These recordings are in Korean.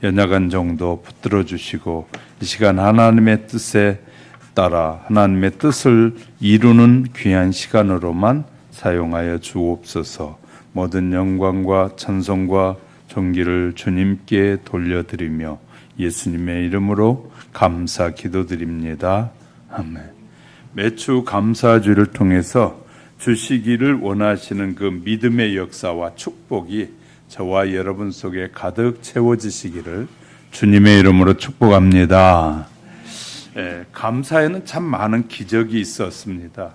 연약한 정도 붙들어 주시고 이 시간 하나님의 뜻에 따라 하나님의 뜻을 이루는 귀한 시간으로만 사용하여 주옵소서. 모든 영광과 찬송과 존귀를 주님께 돌려드리며 예수님의 이름으로 감사 기도드립니다. 아멘. 매주 감사주를 통해서 주시기를 원하시는 그 믿음의 역사와 축복이 저와 여러분 속에 가득 채워지시기를 주님의 이름으로 축복합니다. 감사에는 참 많은 기적이 있었습니다.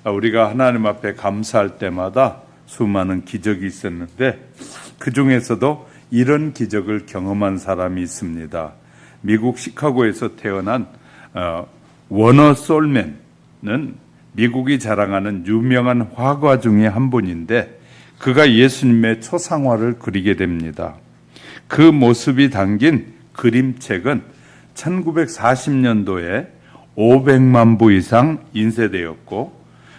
우리가 하나님 앞에 감사할 때마다 수많은 기적이 있었는데 그 중에서도 이런 기적을 경험한 사람이 있습니다. 미국 시카고에서 태어난 워너 솔맨은 미국이 자랑하는 유명한 화가 중에 한 분인데 그가 예수님의 초상화를 그리게 됩니다. 그 모습이 담긴 그림책은 1940년도에 500만 부 이상 인쇄되었고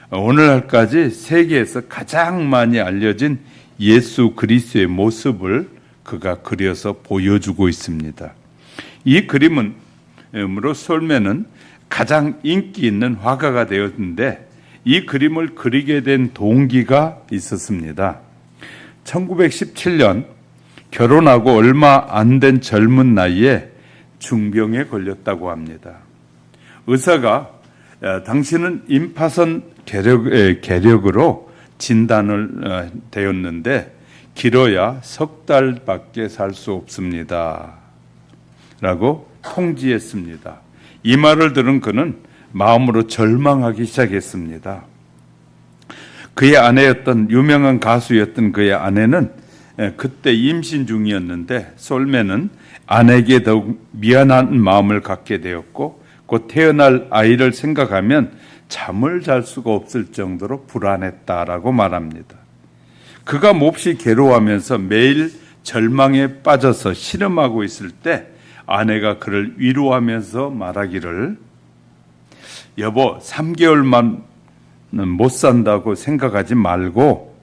오늘날까지 세계에서 가장 많이 알려진 예수 그리스도의 모습을 그가 그려서 보여주고 있습니다. 이 그림으로 솔맨은 가장 인기 있는 화가가 되었는데 이 그림을 그리게 된 동기가 있었습니다. 1917년 결혼하고 얼마 안 된 젊은 나이에 중병에 걸렸다고 합니다. 의사가 당신은 임파선 계력으로 진단을 되었는데 길어야 석 달밖에 살 수 없습니다. 라고 통지했습니다. 이 말을 들은 그는 마음으로 절망하기 시작했습니다. 그의 아내였던 유명한 가수였던 그의 아내는 그때 임신 중이었는데 솔맨은 아내에게 더욱 미안한 마음을 갖게 되었고 곧 태어날 아이를 생각하면 잠을 잘 수가 없을 정도로 불안했다라고 말합니다. 그가 몹시 괴로워하면서 매일 절망에 빠져서 신음하고 있을 때 아내가 그를 위로하면서 말하기를 여보 3개월만 못 산다고 생각하지 말고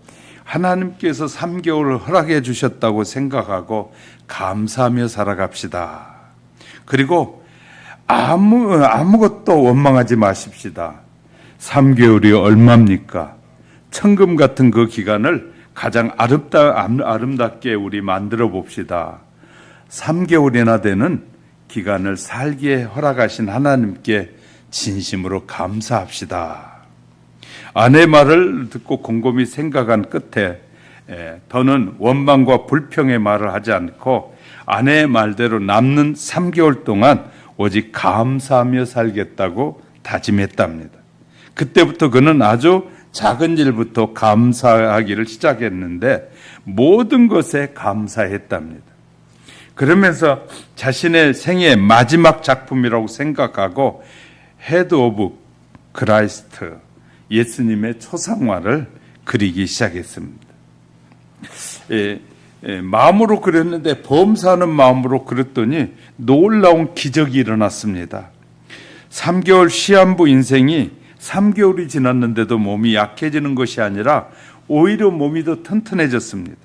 하나님께서 3개월을 허락해 주셨다고 생각하고 감사하며 살아갑시다. 그리고 아무것도 원망하지 마십시다. 3개월이 얼마입니까? 천금 같은 그 기간을 가장 아름답게 우리 만들어 봅시다. 3개월이나 되는 기간을 살기에 허락하신 하나님께 진심으로 감사합시다. 아내 말을 듣고 곰곰이 생각한 끝에 더는 원망과 불평의 말을 하지 않고 아내의 말대로 남는 3개월 동안 오직 감사하며 살겠다고 다짐했답니다. 그때부터 그는 아주 작은 일부터 감사하기를 시작했는데 모든 것에 감사했답니다. 그러면서 자신의 생애의 마지막 작품이라고 생각하고 헤드 오브 크라이스트, 예수님의 초상화를 그리기 시작했습니다. 마음으로 그렸는데 범사하는 마음으로 그렸더니 놀라운 기적이 일어났습니다. 3개월 시한부 인생이 3개월이 지났는데도 몸이 약해지는 것이 아니라 오히려 몸이 더 튼튼해졌습니다.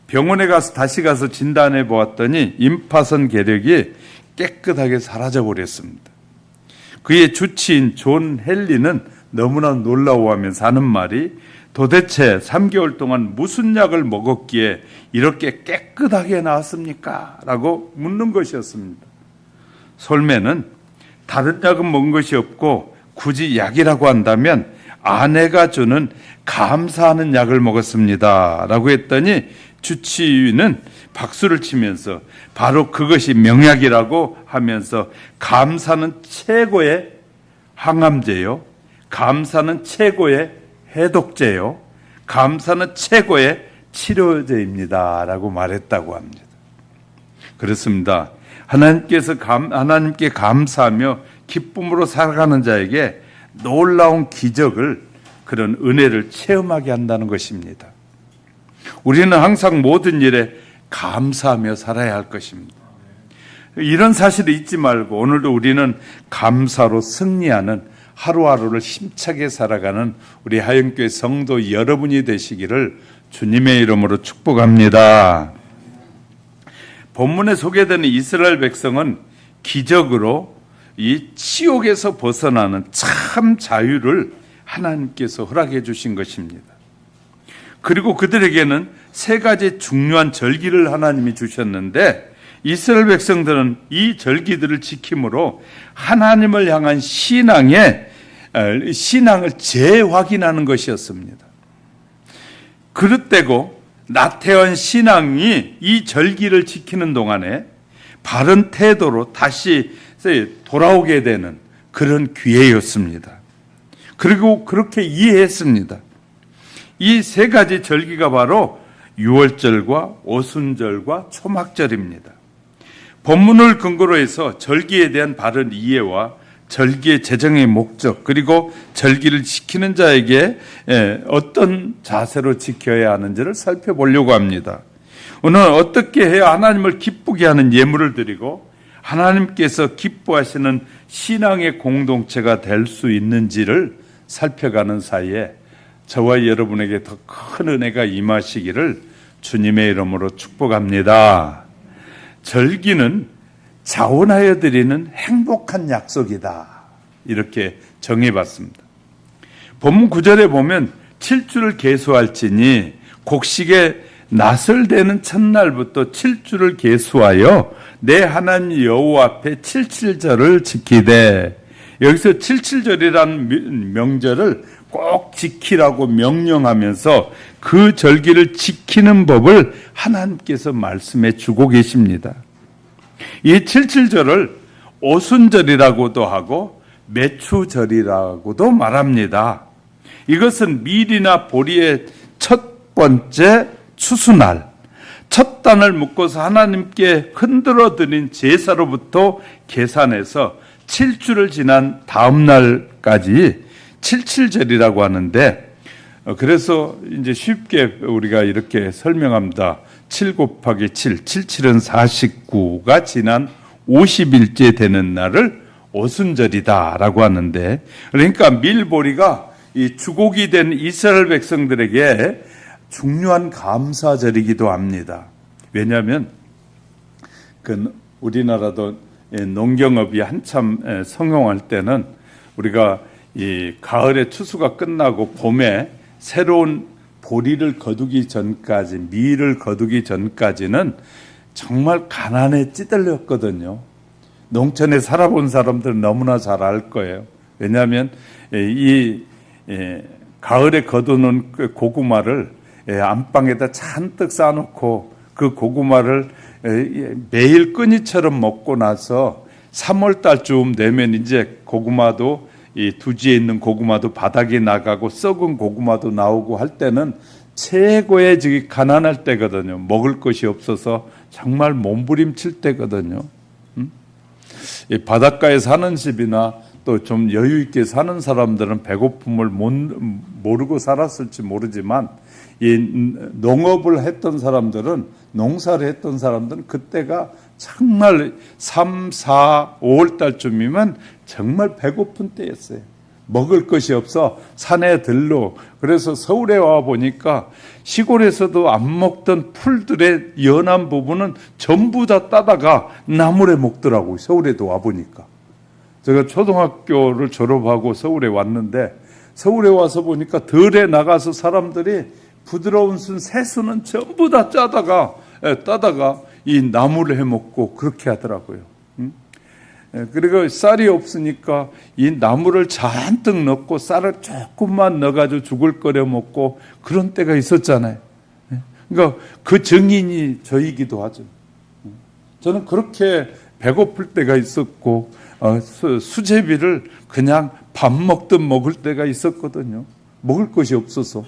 병원에 다시 가서 진단해 보았더니 임파선 계력이 깨끗하게 사라져 버렸습니다. 그의 주치인 존 헨리는 너무나 놀라워하면서 하는 말이 도대체 3개월 동안 무슨 약을 먹었기에 이렇게 깨끗하게 나았습니까? 라고 묻는 것이었습니다. 솔맨은 다른 약은 먹은 것이 없고 굳이 약이라고 한다면 아내가 주는 감사하는 약을 먹었습니다. 라고 했더니 주치의는 박수를 치면서 바로 그것이 명약이라고 하면서 감사는 최고의 항암제요. 감사는 최고의 해독제요. 감사는 최고의 치료제입니다. 라고 말했다고 합니다. 그렇습니다. 하나님께 감사하며 기쁨으로 살아가는 자에게 놀라운 기적을 그런 은혜를 체험하게 한다는 것입니다. 우리는 항상 모든 일에 감사하며 살아야 할 것입니다. 이런 사실을 잊지 말고 오늘도 우리는 감사로 승리하는 하루하루를 힘차게 살아가는 우리 하영교회 성도 여러분이 되시기를 주님의 이름으로 축복합니다. 본문에 소개되는 이스라엘 백성은 기적으로 이 지옥에서 벗어나는 참 자유를 하나님께서 허락해 주신 것입니다. 그리고 그들에게는 세 가지 중요한 절기를 하나님이 주셨는데 이스라엘 백성들은 이 절기들을 지킴으로 하나님을 향한 신앙을 재확인하는 것이었습니다. 그릇되고 나태한 신앙이 이 절기를 지키는 동안에 바른 태도로 다시 돌아오게 되는 그런 기회였습니다. 그리고 그렇게 이해했습니다. 이 세 가지 절기가 바로 유월절과 오순절과 초막절입니다. 본문을 근거로 해서 절기에 대한 바른 이해와 절기의 제정의 목적, 그리고 절기를 지키는 자에게 어떤 자세로 지켜야 하는지를 살펴보려고 합니다. 오늘 어떻게 해야 하나님을 기쁘게 하는 예물을 드리고 하나님께서 기뻐하시는 신앙의 공동체가 될 수 있는지를 살펴가는 사이에 저와 여러분에게 더 큰 은혜가 임하시기를 주님의 이름으로 축복합니다. 절기는 자원하여 드리는 행복한 약속이다. 이렇게 정해봤습니다. 본문 9절에 보면 7주를 계수할지니 곡식에 낫을 대는 첫날부터 7주를 계수하여 내 하나님 여호와 앞에 77절을 지키되, 여기서 77절이라는 명절을 꼭 지키라고 명령하면서 그 절기를 지키는 법을 하나님께서 말씀해 주고 계십니다. 이 77절을 오순절이라고도 하고 매추절이라고도 말합니다. 이것은 밀이나 보리의 첫 번째 추수날, 첫 단을 묶어서 하나님께 흔들어 드린 제사로부터 계산해서 7주를 지난 다음 날까지 77절이라고 하는데, 그래서 이제 쉽게 우리가 이렇게 설명합니다. 7 곱하기 7, 77은 49가 지난 50일째 되는 날을 오순절이다라고 하는데, 그러니까 밀보리가 이 주곡이 된 이스라엘 백성들에게 중요한 감사절이기도 합니다. 왜냐하면 우리나라도 농경업이 한참 성공할 때는 우리가 이 가을에 추수가 끝나고 봄에 새로운 보리를 거두기 전까지, 밀을 거두기 전까지는 정말 가난에 찌들렸거든요. 농촌에 살아본 사람들은 너무나 잘 알 거예요. 왜냐하면 이 가을에 거두는 그 고구마를 안방에다 잔뜩 쌓아놓고 그 고구마를 매일 끈이처럼 먹고 나서 3월 달쯤 되면 이제 고구마도, 이 두지에 있는 고구마도 바닥에 나가고 썩은 고구마도 나오고 할 때는 최고의 가난할 때거든요. 먹을 것이 없어서 정말 몸부림칠 때거든요. 이 바닷가에 사는 집이나 또 좀 여유 있게 사는 사람들은 배고픔을 모르고 살았을지 모르지만, 이 농업을 했던 사람들은, 농사를 했던 사람들은 그때가 정말 3, 4, 5월 달쯤이면 정말 배고픈 때였어요. 먹을 것이 없어 산에 들러, 그래서 서울에 와 보니까 시골에서도 안 먹던 풀들의 연한 부분은 전부 다 따다가 나물에 먹더라고요. 서울에도 와 보니까. 제가 초등학교를 졸업하고 서울에 왔는데, 서울에 와서 보니까 들에 나가서 사람들이 부드러운 새순은 전부 다 따다가 이 나물을 해 먹고 그렇게 하더라고요. 그리고 쌀이 없으니까 이 나물을 잔뜩 넣고 쌀을 조금만 넣어가지고 죽을 끓여 먹고 그런 때가 있었잖아요. 그러니까 그 증인이 저이기도 하죠. 저는 그렇게 배고플 때가 있었고, 수제비를 그냥 밥 먹듯 먹을 때가 있었거든요. 먹을 것이 없어서.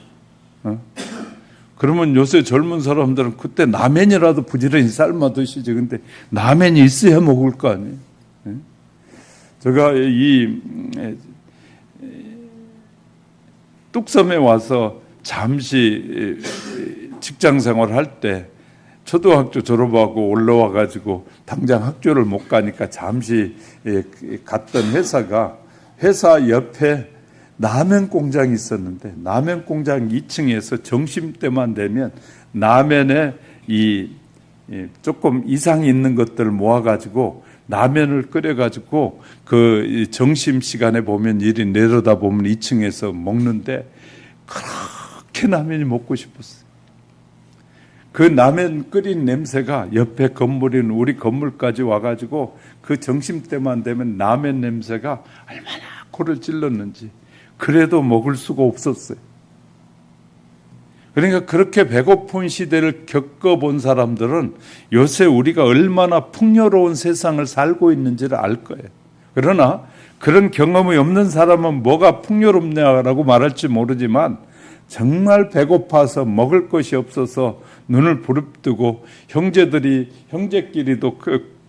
그러면 요새 젊은 사람들은 그때 라면이라도 부지런히 삶아 드시죠. 근데 라면이 있어야 먹을 거 아니에요. 제가 이 뚝섬에 와서 잠시 직장 생활을 할 때, 초등학교 졸업하고 올라와 가지고 당장 학교를 못 가니까 잠시 갔던 회사 옆에 라면 공장이 있었는데, 라면 공장 2층에서 점심때만 되면 라면에 이 조금 이상이 있는 것들을 모아가지고 라면을 끓여가지고 그 점심시간에 보면 이리 내려다 보면 2층에서 먹는데 그렇게 라면이 먹고 싶었어요. 그 라면 끓인 냄새가 옆에 건물인 우리 건물까지 와가지고 그 점심때만 되면 라면 냄새가 얼마나 코를 찔렀는지 그래도 먹을 수가 없었어요. 그러니까 그렇게 배고픈 시대를 겪어본 사람들은 요새 우리가 얼마나 풍요로운 세상을 살고 있는지를 알 거예요. 그러나 그런 경험이 없는 사람은 뭐가 풍요롭냐라고 말할지 모르지만 정말 배고파서 먹을 것이 없어서 눈을 부릅뜨고 형제끼리도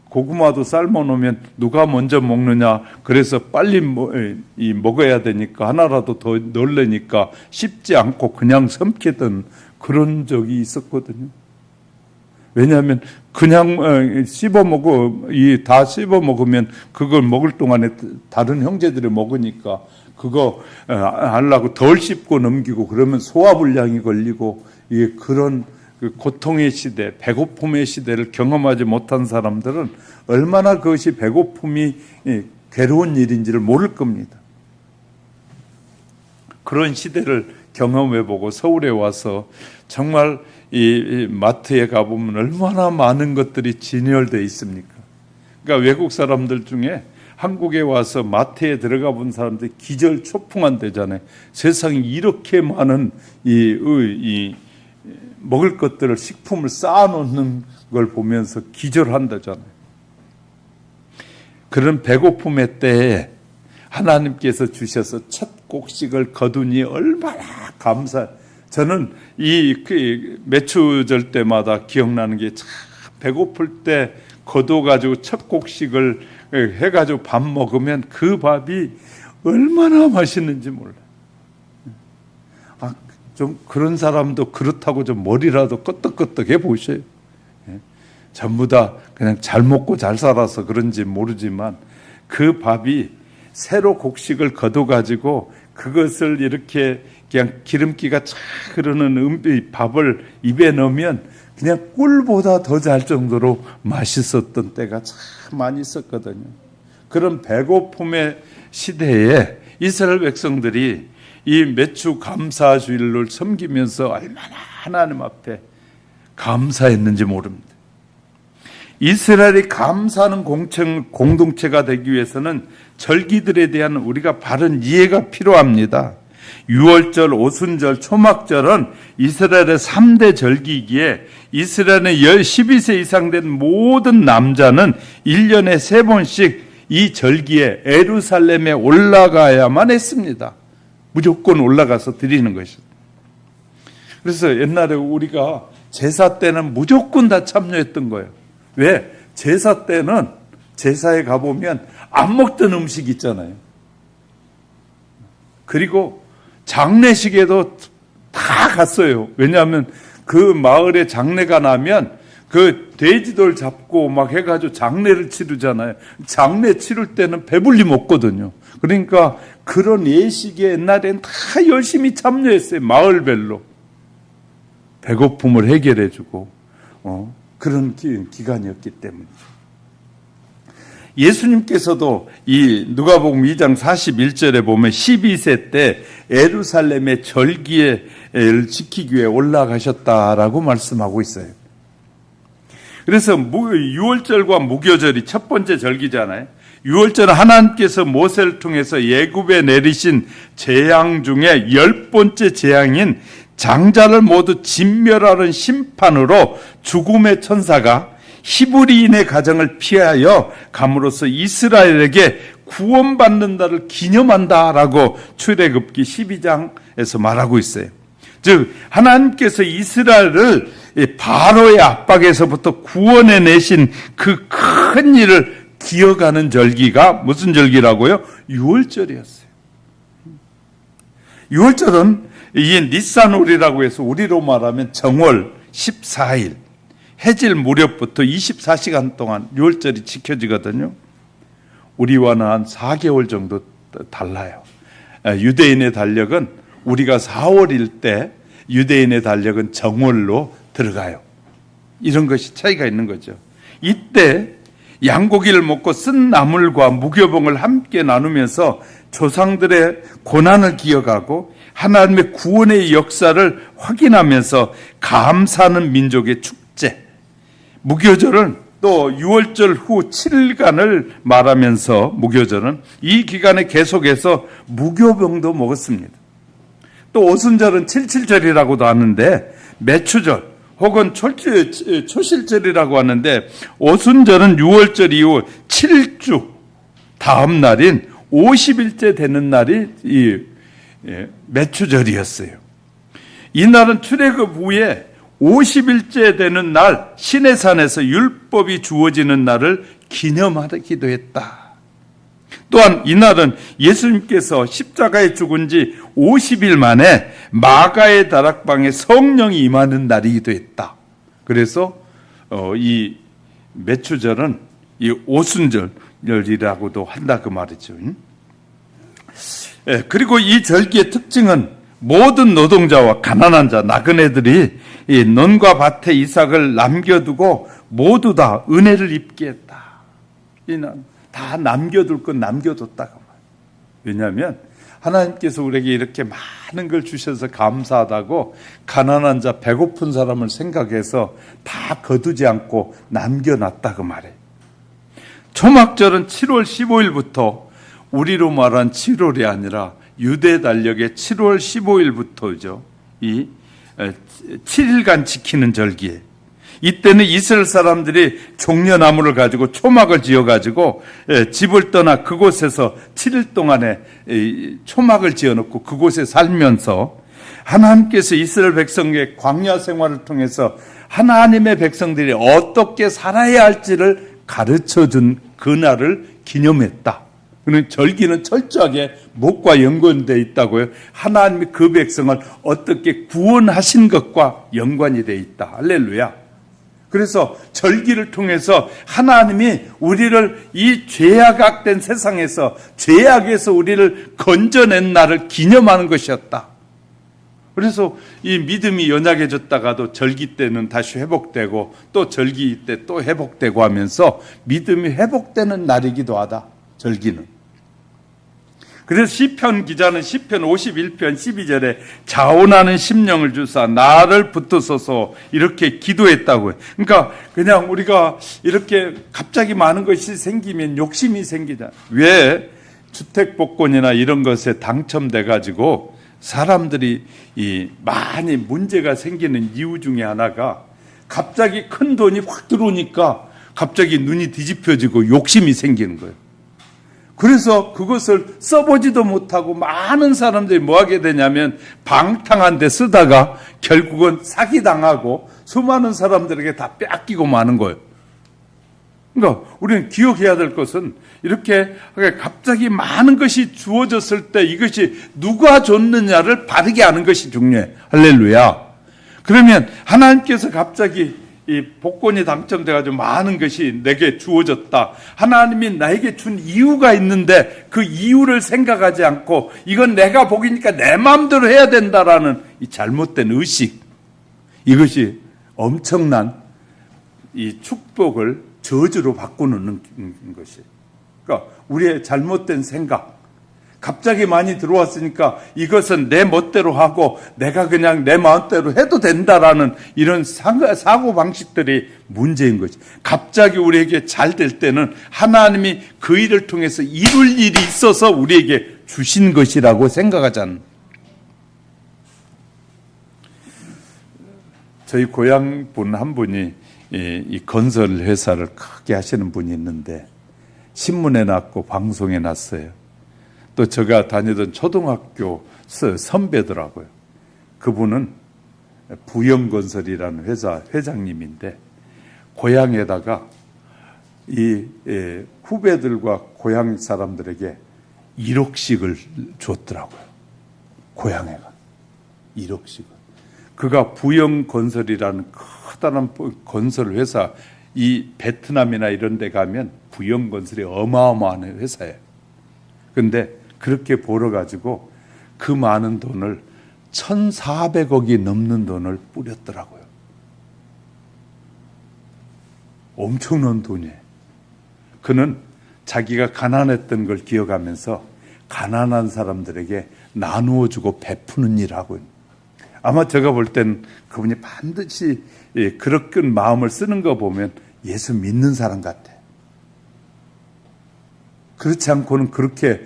고구마도 삶아 놓으면 누가 먼저 먹느냐 그래서 빨리 먹어야 되니까 하나라도 더 넣으려니까 쉽지 않고 그냥 삼키던 그런 적이 있었거든요. 왜냐하면 그냥 다 씹어 먹으면 그걸 먹을 동안에 다른 형제들이 먹으니까 그거 하려고 덜 씹고 넘기고 그러면 소화불량이 걸리고 그런 그 고통의 시대, 배고픔의 시대를 경험하지 못한 사람들은 얼마나 그것이 배고픔이 괴로운 일인지를 모를 겁니다. 그런 시대를 경험해보고 서울에 와서 정말 이 마트에 가보면 얼마나 많은 것들이 진열되어 있습니까? 그러니까 외국 사람들 중에 한국에 와서 마트에 들어가 본 사람들이 기절초풍한대잖아요. 세상에 이렇게 많은 먹을 것들을 식품을 쌓아놓는 걸 보면서 기절한다잖아요. 그런 배고픔의 때에 하나님께서 주셔서 첫 곡식을 거두니 얼마나 저는 매추절 때마다 기억나는 게 참 배고플 때 거둬가지고 첫 곡식을 해가지고 밥 먹으면 그 밥이 얼마나 맛있는지 몰라요. 좀 그런 사람도 그렇다고 좀 머리라도 끄덕끄덕해 보셔요. 전부 다 그냥 잘 먹고 잘 살아서 그런지 모르지만 그 밥이 새로 곡식을 거둬가지고 그것을 이렇게 그냥 기름기가 쫙 흐르는 밥을 입에 넣으면 그냥 꿀보다 더 잘 정도로 맛있었던 때가 참 많이 있었거든요. 그런 배고픔의 시대에 이스라엘 백성들이 이 매추 감사주일을 섬기면서 얼마나 하나님 앞에 감사했는지 모릅니다. 이스라엘이 감사하는 공동체가 되기 위해서는 절기들에 대한 우리가 바른 이해가 필요합니다. 유월절, 오순절, 초막절은 이스라엘의 3대 절기이기에 이스라엘의 12세 이상 된 모든 남자는 1년에 3번씩 이 절기에 예루살렘에 올라가야만 했습니다. 무조건 올라가서 드리는 것이죠. 그래서 옛날에 우리가 제사 때는 무조건 다 참여했던 거예요. 왜? 제사 때는 제사에 가보면 안 먹던 음식 있잖아요. 그리고 장례식에도 다 갔어요. 왜냐하면 그 마을에 장례가 나면 그 돼지돌 잡고 막 해가지고 장례를 치르잖아요. 장례 치를 때는 배불리 먹거든요. 그러니까 그런 예식에 옛날엔 다 열심히 참여했어요. 마을별로. 배고픔을 해결해주고 그런 기간이었기 때문이죠. 예수님께서도 이 누가복음 2장 41절에 보면 12세 때 예루살렘의 절기를 지키기 위해 올라가셨다라고 말씀하고 있어요. 그래서 유월절과 무교절이 첫 번째 절기잖아요. 유월절은 하나님께서 모세를 통해서 애굽에 내리신 재앙 중에 10번째 재앙인 장자를 모두 진멸하는 심판으로 죽음의 천사가 히브리인의 가정을 피하여 감으로써 이스라엘에게 구원받는다를 기념한다라고 출애굽기 12장에서 말하고 있어요. 즉 하나님께서 이스라엘을 바로의 압박에서부터 구원해 내신 그 큰 일을 기억하는 절기가 무슨 절기라고요? 유월절이었어요. 유월절은 이 니산월이라고 해서 우리로 말하면 정월 14일 해질 무렵부터 24시간 동안 유월절이 지켜지거든요. 우리와는 한 4개월 정도 달라요. 유대인의 달력은 우리가 4월일 때 유대인의 달력은 정월로 들어가요. 이런 것이 차이가 있는 거죠. 이때 양고기를 먹고 쓴 나물과 무교봉을 함께 나누면서 조상들의 고난을 기억하고 하나님의 구원의 역사를 확인하면서 감사하는 민족의 축제. 무교절은 또 6월절 후 7일간을 말하면서 무교절은 이 기간에 계속해서 무교병도 먹었습니다. 또 오순절은 칠칠절이라고도 하는데 매추절 혹은 초실절이라고 하는데 오순절은 6월절 이후 7주 다음 날인 50일째 되는 날이 이 매추절이었어요. 이 날은 출애굽 후에 50일째 되는 날 시내산에서 율법이 주어지는 날을 기념하기도 했다. 또한 이날은 예수님께서 십자가에 죽은 지 50일 만에 마가의 다락방에 성령이 임하는 날이기도 했다. 그래서 이 매추절은 이 오순절이라고도 한다 그 말이죠. 그리고 이 절기의 특징은 모든 노동자와 가난한 자, 나그네들이 이 논과 밭에 이삭을 남겨두고 모두 다 은혜를 입게 했다. 다 남겨둘 건 남겨뒀다고 말이에요. 왜냐하면 하나님께서 우리에게 이렇게 많은 걸 주셔서 감사하다고 가난한 자, 배고픈 사람을 생각해서 다 거두지 않고 남겨놨다고 말해요. 초막절은 7월 15일부터 우리로 말한 7월이 아니라 유대 달력의 7월 15일부터죠. 이 7일간 지키는 절기에 이때는 이스라엘 사람들이 종려나무를 가지고 초막을 지어가지고 집을 떠나 그곳에서 7일 동안에 초막을 지어놓고 그곳에 살면서 하나님께서 이스라엘 백성의 광야 생활을 통해서 하나님의 백성들이 어떻게 살아야 할지를 가르쳐준 그날을 기념했다. 그는 절기는 철저하게 목과 연관되어 있다고요. 하나님이 그 백성을 어떻게 구원하신 것과 연관이 되어 있다. 할렐루야. 그래서 절기를 통해서 하나님이 우리를 이 죄악된 세상에서 죄악에서 우리를 건져낸 날을 기념하는 것이었다. 그래서 이 믿음이 연약해졌다가도 절기 때는 다시 회복되고 또 절기 때 또 회복되고 하면서 믿음이 회복되는 날이기도 하다. 절기는. 그래서 시편 기자는 시편 51편 12절에 자원하는 심령을 주사 나를 붙드소서 이렇게 기도했다고요. 그러니까 그냥 우리가 이렇게 갑자기 많은 것이 생기면 욕심이 생기잖아. 왜 주택복권이나 이런 것에 당첨돼 가지고 사람들이 많이 문제가 생기는 이유 중에 하나가 갑자기 큰 돈이 확 들어오니까 갑자기 눈이 뒤집혀지고 욕심이 생기는 거예요. 그래서 그것을 써보지도 못하고 많은 사람들이 뭐 하게 되냐면 방탕한 데 쓰다가 결국은 사기당하고 수많은 사람들에게 다 뺏기고 마는 거예요. 그러니까 우리는 기억해야 될 것은 이렇게 갑자기 많은 것이 주어졌을 때 이것이 누가 줬느냐를 바르게 아는 것이 중요해. 할렐루야. 그러면 하나님께서 갑자기 이 복권이 당첨돼가지고 많은 것이 내게 주어졌다. 하나님이 나에게 준 이유가 있는데 그 이유를 생각하지 않고 이건 내가 복이니까 내 마음대로 해야 된다라는 이 잘못된 의식. 이것이 엄청난 이 축복을 저주로 바꾸는 것이에요. 그러니까 우리의 잘못된 생각. 갑자기 많이 들어왔으니까 이것은 내 멋대로 하고 내가 그냥 내 마음대로 해도 된다라는 이런 사고방식들이 문제인 거지. 갑자기 우리에게 잘 될 때는 하나님이 그 일을 통해서 이룰 일이 있어서 우리에게 주신 것이라고 생각하잖아요. 저희 고향 분 한 분이 이 건설 회사를 크게 하시는 분이 있는데 신문에 났고 방송에 났어요. 또 제가 다니던 초등학교 선배더라고요. 그분은 부영건설이라는 회사 회장님인데 고향에다가 이 후배들과 고향 사람들에게 1억씩을 줬더라고요. 고향에가 1억씩을. 그가 부영건설이라는 커다란 건설 회사, 이 베트남이나 이런 데 가면 부영건설이 어마어마한 회사예요. 근데 그렇게 벌어가지고 그 많은 돈을 1,400억이 넘는 돈을 뿌렸더라고요. 엄청난 돈이에요. 그는 자기가 가난했던 걸 기억하면서 가난한 사람들에게 나누어 주고 베푸는 일을 하고 있는. 아마 제가 볼 땐 그분이 반드시 그런 마음을 쓰는 거 보면 예수 믿는 사람 같아. 그렇지 않고는 그렇게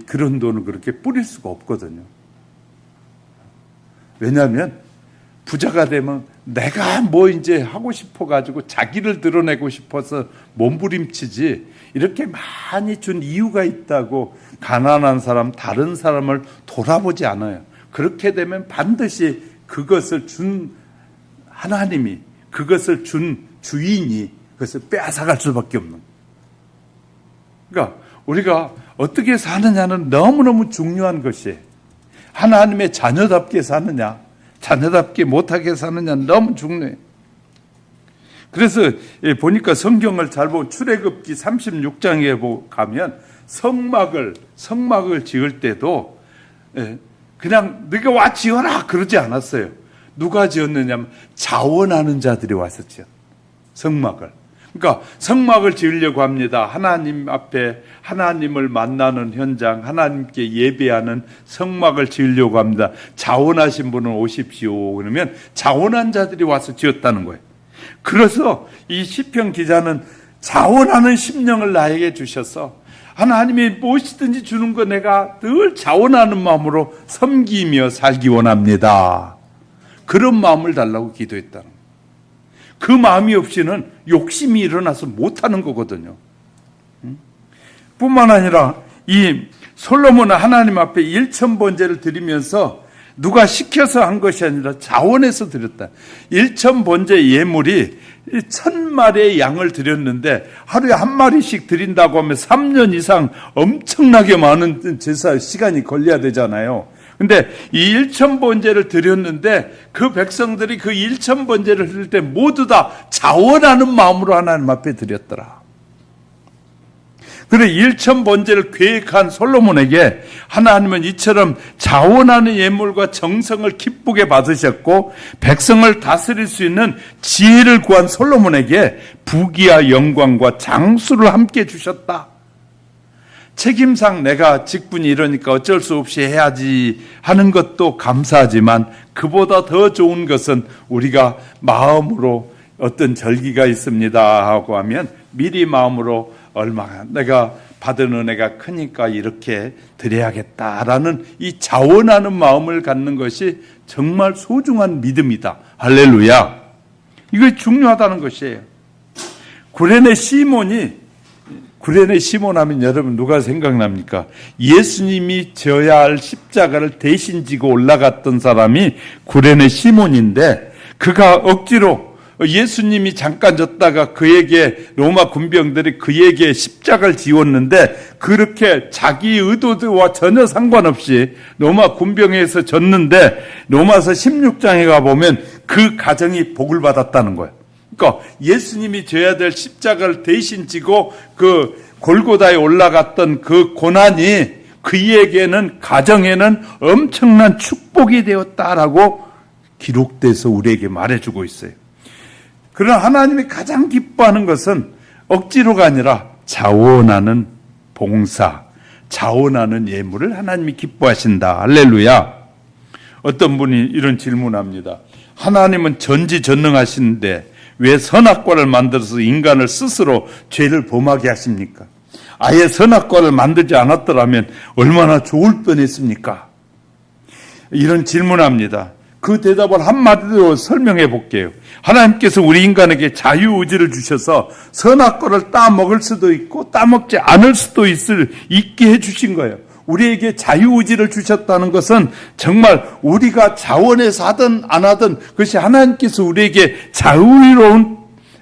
그런 돈을 그렇게 뿌릴 수가 없거든요. 왜냐하면 부자가 되면 내가 뭐 이제 하고 싶어 가지고 자기를 드러내고 싶어서 몸부림치지, 이렇게 많이 준 이유가 있다고 가난한 사람, 다른 사람을 돌아보지 않아요. 그렇게 되면 반드시 그것을 준 하나님이, 그것을 준 주인이 그것을 빼앗아갈 수밖에 없는. 그러니까 우리가 어떻게 사느냐는 너무너무 중요한 것이에요. 하나님의 자녀답게 사느냐, 자녀답게 못하게 사느냐 너무 중요해요. 그래서 보니까 성경을 잘 보면 출애굽기 36장에 가면 성막을 지을 때도 그냥 네가 와 지어라 그러지 않았어요. 누가 지었느냐면 자원하는 자들이 와서 지었어요. 성막을. 그러니까 성막을 지으려고 합니다. 하나님 앞에 하나님을 만나는 현장, 하나님께 예배하는 성막을 지으려고 합니다. 자원하신 분은 오십시오. 그러면 자원한 자들이 와서 지었다는 거예요. 그래서 이 시편 기자는 자원하는 심령을 나에게 주셔서 하나님이 무엇이든지 주는 거 내가 늘 자원하는 마음으로 섬기며 살기 원합니다. 그런 마음을 달라고 기도했다는 거예요. 그 마음이 없이는 욕심이 일어나서 못하는 거거든요. 뿐만 아니라 이 솔로몬은 하나님 앞에 1,000번제를 드리면서 누가 시켜서 한 것이 아니라 자원해서 드렸다. 1,000번제 예물이 1,000마리의 양을 드렸는데 하루에 한 마리씩 드린다고 하면 3년 이상 엄청나게 많은 제사 시간이 걸려야 되잖아요. 근데 이 1,000번제를 드렸는데 그 백성들이 그 1,000번제를 드릴 때 모두 다 자원하는 마음으로 하나님 앞에 드렸더라. 그래 1,000번제를 계획한 솔로몬에게 하나님은 이처럼 자원하는 예물과 정성을 기쁘게 받으셨고 백성을 다스릴 수 있는 지혜를 구한 솔로몬에게 부귀와 영광과 장수를 함께 주셨다. 책임상 내가 직분이 이러니까 어쩔 수 없이 해야지 하는 것도 감사하지만 그보다 더 좋은 것은 우리가 마음으로 어떤 절기가 있습니다 하고 하면 미리 마음으로 얼마나 내가 받은 은혜가 크니까 이렇게 드려야겠다라는 이 자원하는 마음을 갖는 것이 정말 소중한 믿음이다. 할렐루야. 이거 중요하다는 것이에요. 구레네 시몬 하면 여러분 누가 생각납니까? 예수님이 져야 할 십자가를 대신 지고 올라갔던 사람이 구레네 시몬인데 그가 억지로 예수님이 잠깐 졌다가 그에게 로마 군병들이 그에게 십자가를 지웠는데 그렇게 자기 의도와 전혀 상관없이 로마 군병에서 졌는데 로마서 16장에 가보면 그 가정이 복을 받았다는 거예요. 그러니까 예수님이 져야 될 십자가를 대신 지고 그 골고다에 올라갔던 그 고난이 그에게는 가정에는 엄청난 축복이 되었다라고 기록돼서 우리에게 말해주고 있어요. 그러나 하나님이 가장 기뻐하는 것은 억지로가 아니라 자원하는 봉사, 자원하는 예물을 하나님이 기뻐하신다. 할렐루야. 어떤 분이 이런 질문합니다. 하나님은 전지전능하신데 왜 선악과를 만들어서 인간을 스스로 죄를 범하게 하십니까? 아예 선악과를 만들지 않았더라면 얼마나 좋을 뻔했습니까? 이런 질문합니다. 그 대답을 한마디로 설명해 볼게요. 하나님께서 우리 인간에게 자유의지를 주셔서 선악과를 따먹을 수도 있고 따먹지 않을 수도 있게 해주신 거예요. 우리에게 자유의지를 주셨다는 것은 정말 우리가 자원해서 하든 안 하든 그것이 하나님께서 우리에게 자유로운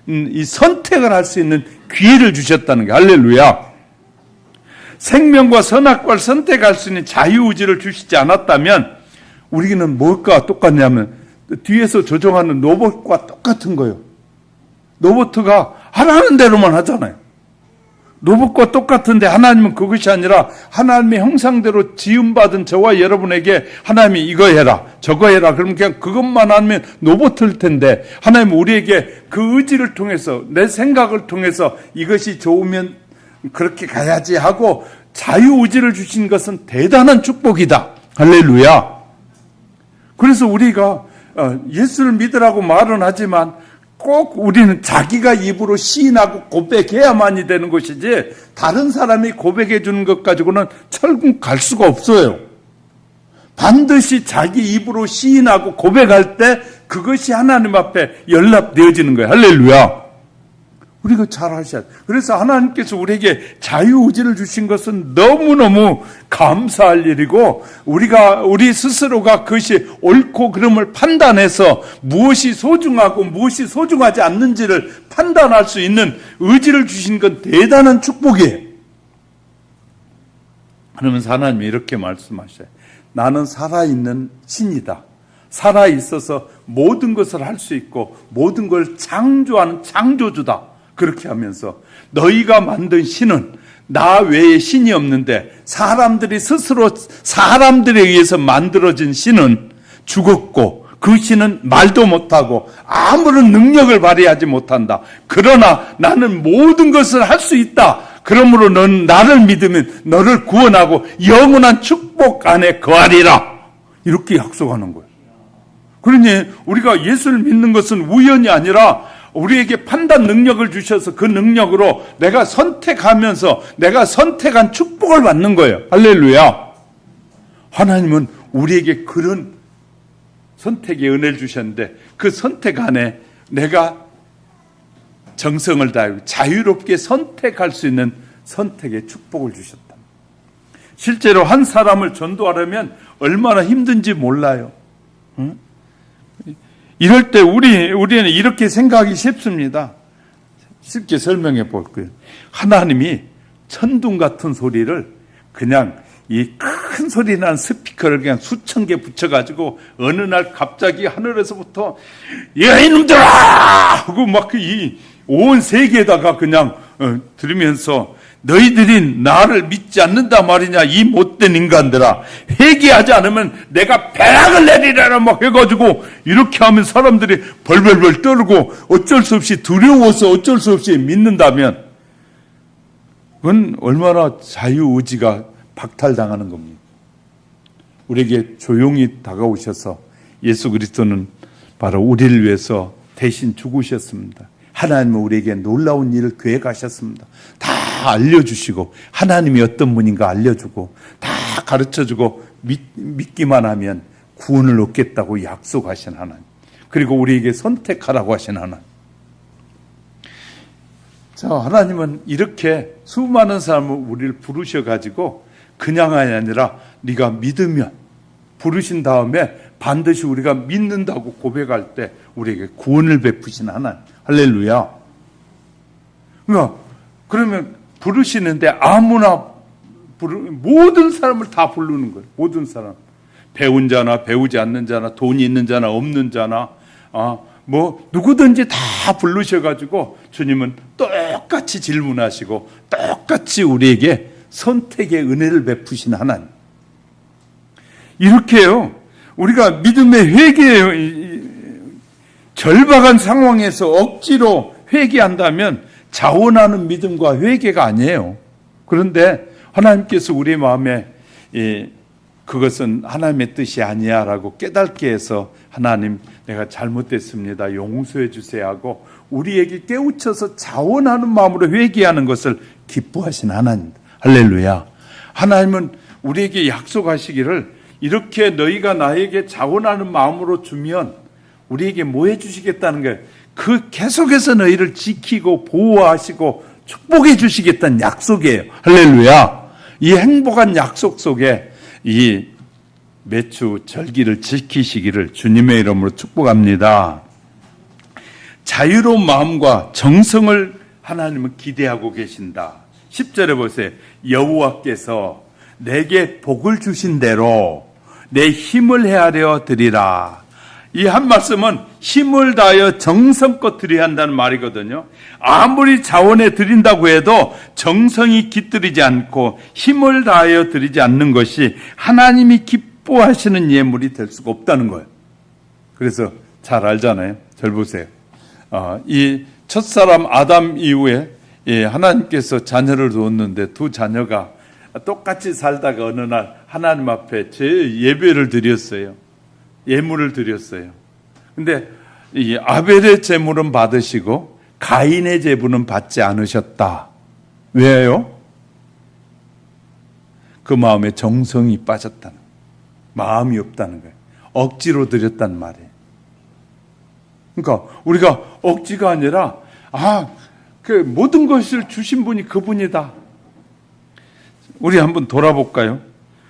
이 선택을 할 수 있는 기회를 주셨다는 게 할렐루야. 생명과 선악과를 선택할 수 있는 자유의지를 주시지 않았다면 우리는 뭘까 똑같냐면 뒤에서 조종하는 로봇과 똑같은 거예요. 로봇가 하라는 대로만 하잖아요. 로봇과 똑같은데 하나님은 그것이 아니라 하나님의 형상대로 지음받은 저와 여러분에게 하나님이 이거 해라 저거 해라 그러면 그냥 그것만 하면 로봇일 텐데 하나님은 우리에게 그 의지를 통해서 내 생각을 통해서 이것이 좋으면 그렇게 가야지 하고 자유의지를 주신 것은 대단한 축복이다. 할렐루야. 그래서 우리가 예수를 믿으라고 말은 하지만 꼭 우리는 자기가 입으로 시인하고 고백해야만이 되는 것이지 다른 사람이 고백해 주는 것 가지고는 철금 갈 수가 없어요. 반드시 자기 입으로 시인하고 고백할 때 그것이 하나님 앞에 연락되어지는 거예요. 할렐루야. 우리가 잘 하셔야 돼요. 그래서 하나님께서 우리에게 자유의지를 주신 것은 너무너무 감사할 일이고 우리 스스로가 그것이 옳고 그름을 판단해서 무엇이 소중하고 무엇이 소중하지 않는지를 판단할 수 있는 의지를 주신 건 대단한 축복이에요. 그러면서 하나님이 이렇게 말씀하셔요. 나는 살아있는 신이다. 살아있어서 모든 것을 할 수 있고 모든 걸 창조하는 창조주다. 그렇게 하면서 너희가 만든 신은 나 외에 신이 없는데 사람들이 스스로 사람들에 의해서 만들어진 신은 죽었고 그 신은 말도 못하고 아무런 능력을 발휘하지 못한다. 그러나 나는 모든 것을 할 수 있다. 그러므로 넌 나를 믿으면 너를 구원하고 영원한 축복 안에 거하리라. 이렇게 약속하는 거예요. 그러니 우리가 예수를 믿는 것은 우연이 아니라 우리에게 판단 능력을 주셔서 그 능력으로 내가 선택하면서 내가 선택한 축복을 받는 거예요. 할렐루야. 하나님은 우리에게 그런 선택의 은혜를 주셨는데 그 선택 안에 내가 정성을 다하고 자유롭게 선택할 수 있는 선택의 축복을 주셨다. 실제로 한 사람을 전도하려면 얼마나 힘든지 몰라요. 응? 이럴 때 우리는 이렇게 생각하기 쉽습니다. 쉽게 설명해 볼게요. 하나님이 천둥 같은 소리를 그냥 이 큰 소리 나는 스피커를 그냥 수천 개 붙여가지고 어느 날 갑자기 하늘에서부터 야 이놈들아 하고 막 이 온 세계에다가 그냥 들으면서 너희들이 나를 믿지 않는다 말이냐 이 못된 인간들아 회개하지 않으면 내가 벼락을 내리라 막 해가지고 이렇게 하면 사람들이 벌벌벌 떨고 어쩔 수 없이 두려워서 어쩔 수 없이 믿는다면 그건 얼마나 자유의지가 박탈당하는 겁니다. 우리에게 조용히 다가오셔서 예수 그리스도는 바로 우리를 위해서 대신 죽으셨습니다. 하나님은 우리에게 놀라운 일을 계획하셨습니다. 다 알려주시고 하나님이 어떤 분인가 알려주고 다 가르쳐주고 믿기만 하면 구원을 얻겠다고 약속하신 하나님. 그리고 우리에게 선택하라고 하신 하나님. 자, 하나님은 이렇게 수많은 사람을 우리를 부르셔가지고 그냥이 아니라 네가 믿으면 부르신 다음에 반드시 우리가 믿는다고 고백할 때 우리에게 구원을 베푸신 하나님. 할렐루야. 그러면 부르시는데 아무나 모든 사람을 다 부르는 거예요. 모든 사람. 배운 자나 배우지 않는 자나 돈이 있는 자나 없는 자나 누구든지 다 부르셔가지고 주님은 똑같이 질문하시고 똑같이 우리에게 선택의 은혜를 베푸신 하나님. 이렇게요. 우리가 믿음의 회개에 절박한 상황에서 억지로 회개한다면 자원하는 믿음과 회개가 아니에요. 그런데 하나님께서 우리 마음에 그것은 하나님의 뜻이 아니야 라고 깨닫게 해서 하나님 내가 잘못됐습니다. 용서해 주세요 하고 우리에게 깨우쳐서 자원하는 마음으로 회개하는 것을 기뻐하신 하나님. 할렐루야. 하나님은 우리에게 약속하시기를 이렇게 너희가 나에게 자원하는 마음으로 주면 우리에게 뭐 해주시겠다는 거예요. 그 계속해서 너희를 지키고 보호하시고 축복해 주시겠다는 약속이에요. 할렐루야. 이 행복한 약속 속에 이 매주 절기를 지키시기를 주님의 이름으로 축복합니다. 자유로운 마음과 정성을 하나님은 기대하고 계신다. 10절에 보세요. 여호와께서 내게 복을 주신 대로 내 힘을 헤아려 드리라. 이 한 말씀은 힘을 다하여 정성껏 드려야 한다는 말이거든요. 아무리 자원에 드린다고 해도 정성이 깃들이지 않고 힘을 다하여 드리지 않는 것이 하나님이 기뻐하시는 예물이 될 수가 없다는 거예요. 그래서 잘 알잖아요. 절 보세요. 이 첫사람 아담 이후에 하나님께서 자녀를 두었는데 두 자녀가 똑같이 살다가 어느 날 하나님 앞에 예배를 드렸어요. 예물을 드렸어요. 근데 이 아벨의 제물은 받으시고 가인의 제물은 받지 않으셨다. 왜요? 그 마음에 정성이 빠졌다는 거예요. 마음이 없다는 거예요. 억지로 드렸단 말이에요. 그러니까 우리가 억지가 아니라 그 모든 것을 주신 분이 그분이다. 우리 한번 돌아볼까요?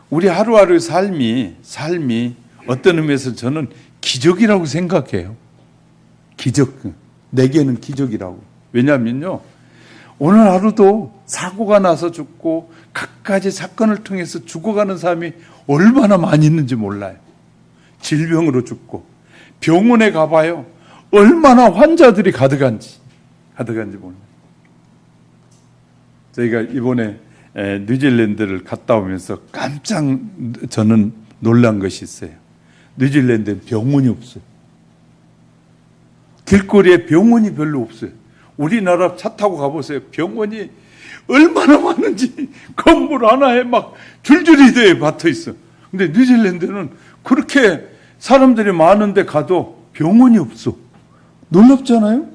우리 하루하루의 삶이 어떤 의미에서 저는 기적이라고 생각해요. 기적. 내게는 기적이라고. 왜냐하면요, 오늘 하루도 사고가 나서 죽고 갖가지 사건을 통해서 죽어가는 사람이 얼마나 많이 있는지 몰라요. 질병으로 죽고 병원에 가봐요. 얼마나 환자들이 가득한지 몰라요. 저희가 이번에 뉴질랜드를 갔다 오면서 깜짝 저는 놀란 것이 있어요. 뉴질랜드엔 병원이 없어요. 길거리에 병원이 별로 없어요. 우리나라 차 타고 가보세요. 병원이 얼마나 많은지 건물 하나에 막 줄줄이 박혀 있어. 근데 뉴질랜드는 그렇게 사람들이 많은데 가도 병원이 없어. 놀랍잖아요?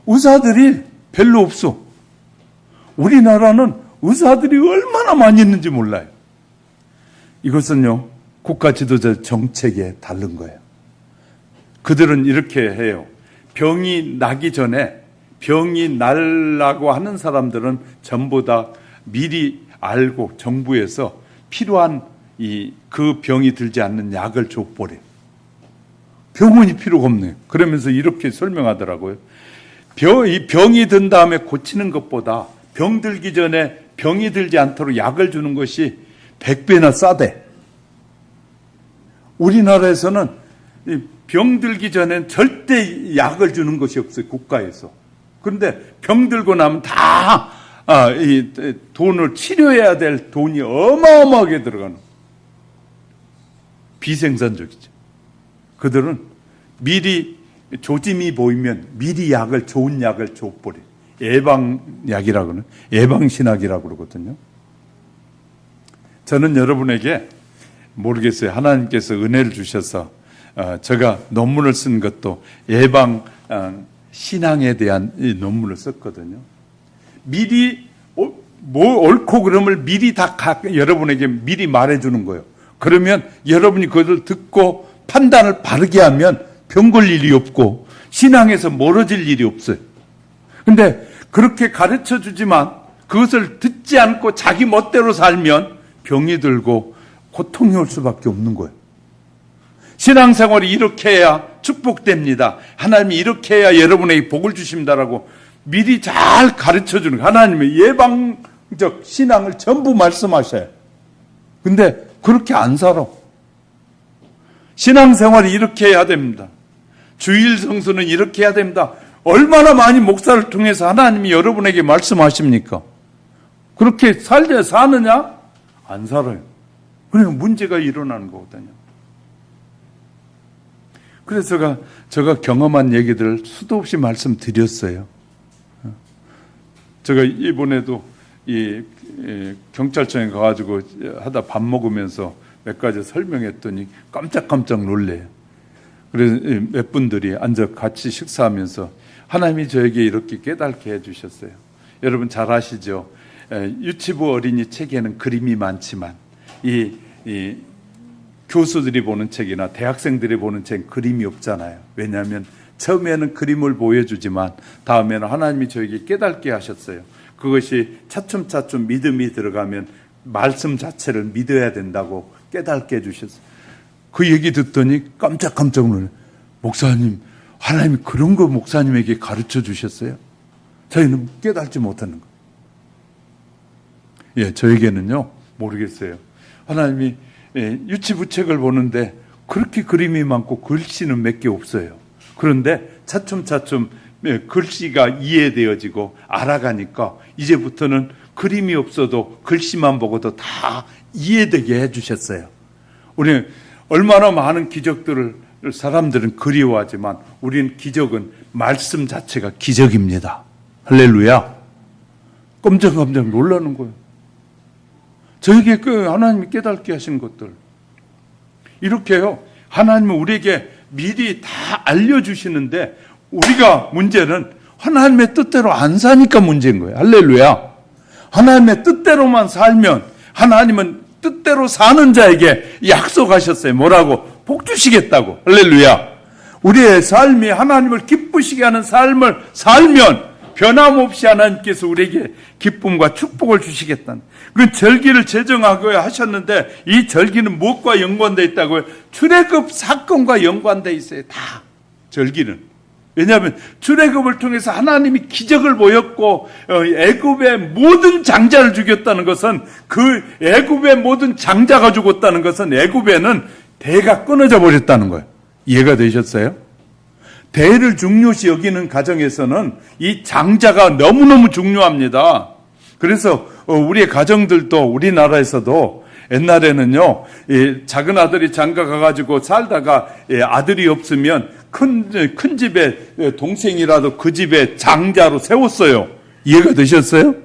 의사들이 별로 없어. 우리나라는 의사들이 얼마나 많이 있는지 몰라요. 이것은요, 국가 지도자 정책에 다른 거예요. 그들은 이렇게 해요. 병이 나기 전에 병이 날라고 하는 사람들은 전부 다 미리 알고 정부에서 필요한 그 병이 들지 않는 약을 줘버려요. 병원이 필요가 없네요. 그러면서 이렇게 설명하더라고요. 이 병이 든 다음에 고치는 것보다 병 들기 전에 병이 들지 않도록 약을 주는 것이 100배나 싸대. 우리나라에서는 병 들기 전엔 절대 약을 주는 것이 없어요. 국가에서. 그런데 병 들고 나면 다 이 돈을 치료해야 될 돈이 어마어마하게 들어가는. 비생산적이죠. 그들은 미리 조짐이 보이면 미리 좋은 약을 줘버려요. 예방약이라고 그러는, 예방신학이라고 그러거든요. 저는 여러분에게 모르겠어요. 하나님께서 은혜를 주셔서 제가 논문을 쓴 것도 예방 신앙에 대한 논문을 썼거든요. 미리 뭐 옳고 그름을 미리 다 여러분에게 미리 말해주는 거예요. 그러면 여러분이 그것을 듣고 판단을 바르게 하면 병 걸릴 일이 없고 신앙에서 멀어질 일이 없어요. 근데 그렇게 가르쳐 주지만 그것을 듣지 않고 자기 멋대로 살면 병이 들고 고통이 올 수밖에 없는 거예요. 신앙생활이 이렇게 해야 축복됩니다. 하나님이 이렇게 해야 여러분에게 복을 주십니다라고 미리 잘 가르쳐 주는 거예요. 하나님의 예방적 신앙을 전부 말씀하셔요. 근데 그렇게 안 살아. 신앙생활이 이렇게 해야 됩니다. 주일 성수는 이렇게 해야 됩니다. 얼마나 많이 목사를 통해서 하나님이 여러분에게 말씀하십니까? 그렇게 사느냐? 안 살아요. 그러면 문제가 일어나는 거거든요. 그래서 제가 경험한 얘기들을 수도 없이 말씀드렸어요. 제가 이번에도 경찰청에 가가지고 하다 밥 먹으면서 몇 가지 설명했더니 깜짝 놀래요. 그래서 몇 분들이 앉아 같이 식사하면서 하나님이 저에게 이렇게 깨닫게 해주셨어요. 여러분 잘 아시죠? 유치부 어린이 책에는 그림이 많지만 이 교수들이 보는 책이나 대학생들이 보는 책 그림이 없잖아요. 왜냐하면 처음에는 그림을 보여주지만 다음에는 하나님이 저에게 깨닫게 하셨어요. 그것이 차츰차츰 믿음이 들어가면 말씀 자체를 믿어야 된다고 깨닫게 해주셨어요. 그 얘기 듣더니 깜짝 놀라요. 목사님, 하나님이 그런 거 목사님에게 가르쳐 주셨어요? 저희는 깨닫지 못하는 거. 저에게는요, 모르겠어요. 하나님이 유치부책을 보는데 그렇게 그림이 많고 글씨는 몇 개 없어요. 그런데 차츰차츰 글씨가 이해되어지고 알아가니까 이제부터는 그림이 없어도 글씨만 보고도 다 이해되게 해주셨어요. 우리 얼마나 많은 기적들을 사람들은 그리워하지만 우리는 기적은 말씀 자체가 기적입니다. 할렐루야. 깜짝깜짝 놀라는 거예요. 저에게 그 하나님이 깨닫게 하신 것들. 이렇게요. 하나님은 우리에게 미리 다 알려주시는데 우리가 문제는 하나님의 뜻대로 안 사니까 문제인 거예요. 할렐루야. 하나님의 뜻대로만 살면 하나님은 뜻대로 사는 자에게 약속하셨어요. 뭐라고? 복 주시겠다고. 할렐루야. 우리의 삶이 하나님을 기쁘시게 하는 삶을 살면 변함없이 하나님께서 우리에게 기쁨과 축복을 주시겠다는. 그 절기를 제정하고야 하셨는데 이 절기는 무엇과 연관되어 있다고요? 출애굽 사건과 연관되어 있어요. 다 절기는. 왜냐하면 출애굽을 통해서 하나님이 기적을 보였고 애굽의 모든 장자를 죽였다는 것은 그 애굽의 모든 장자가 죽었다는 것은 애굽에는 대가 끊어져 버렸다는 거예요. 이해가 되셨어요? 대를 중요시 여기는 가정에서는 이 장자가 너무너무 중요합니다. 그래서 우리의 가정들도 우리나라에서도 옛날에는요, 작은 아들이 장가 가가지고 살다가 아들이 없으면 큰 집에 동생이라도 그 집에 장자로 세웠어요. 이해가 되셨어요?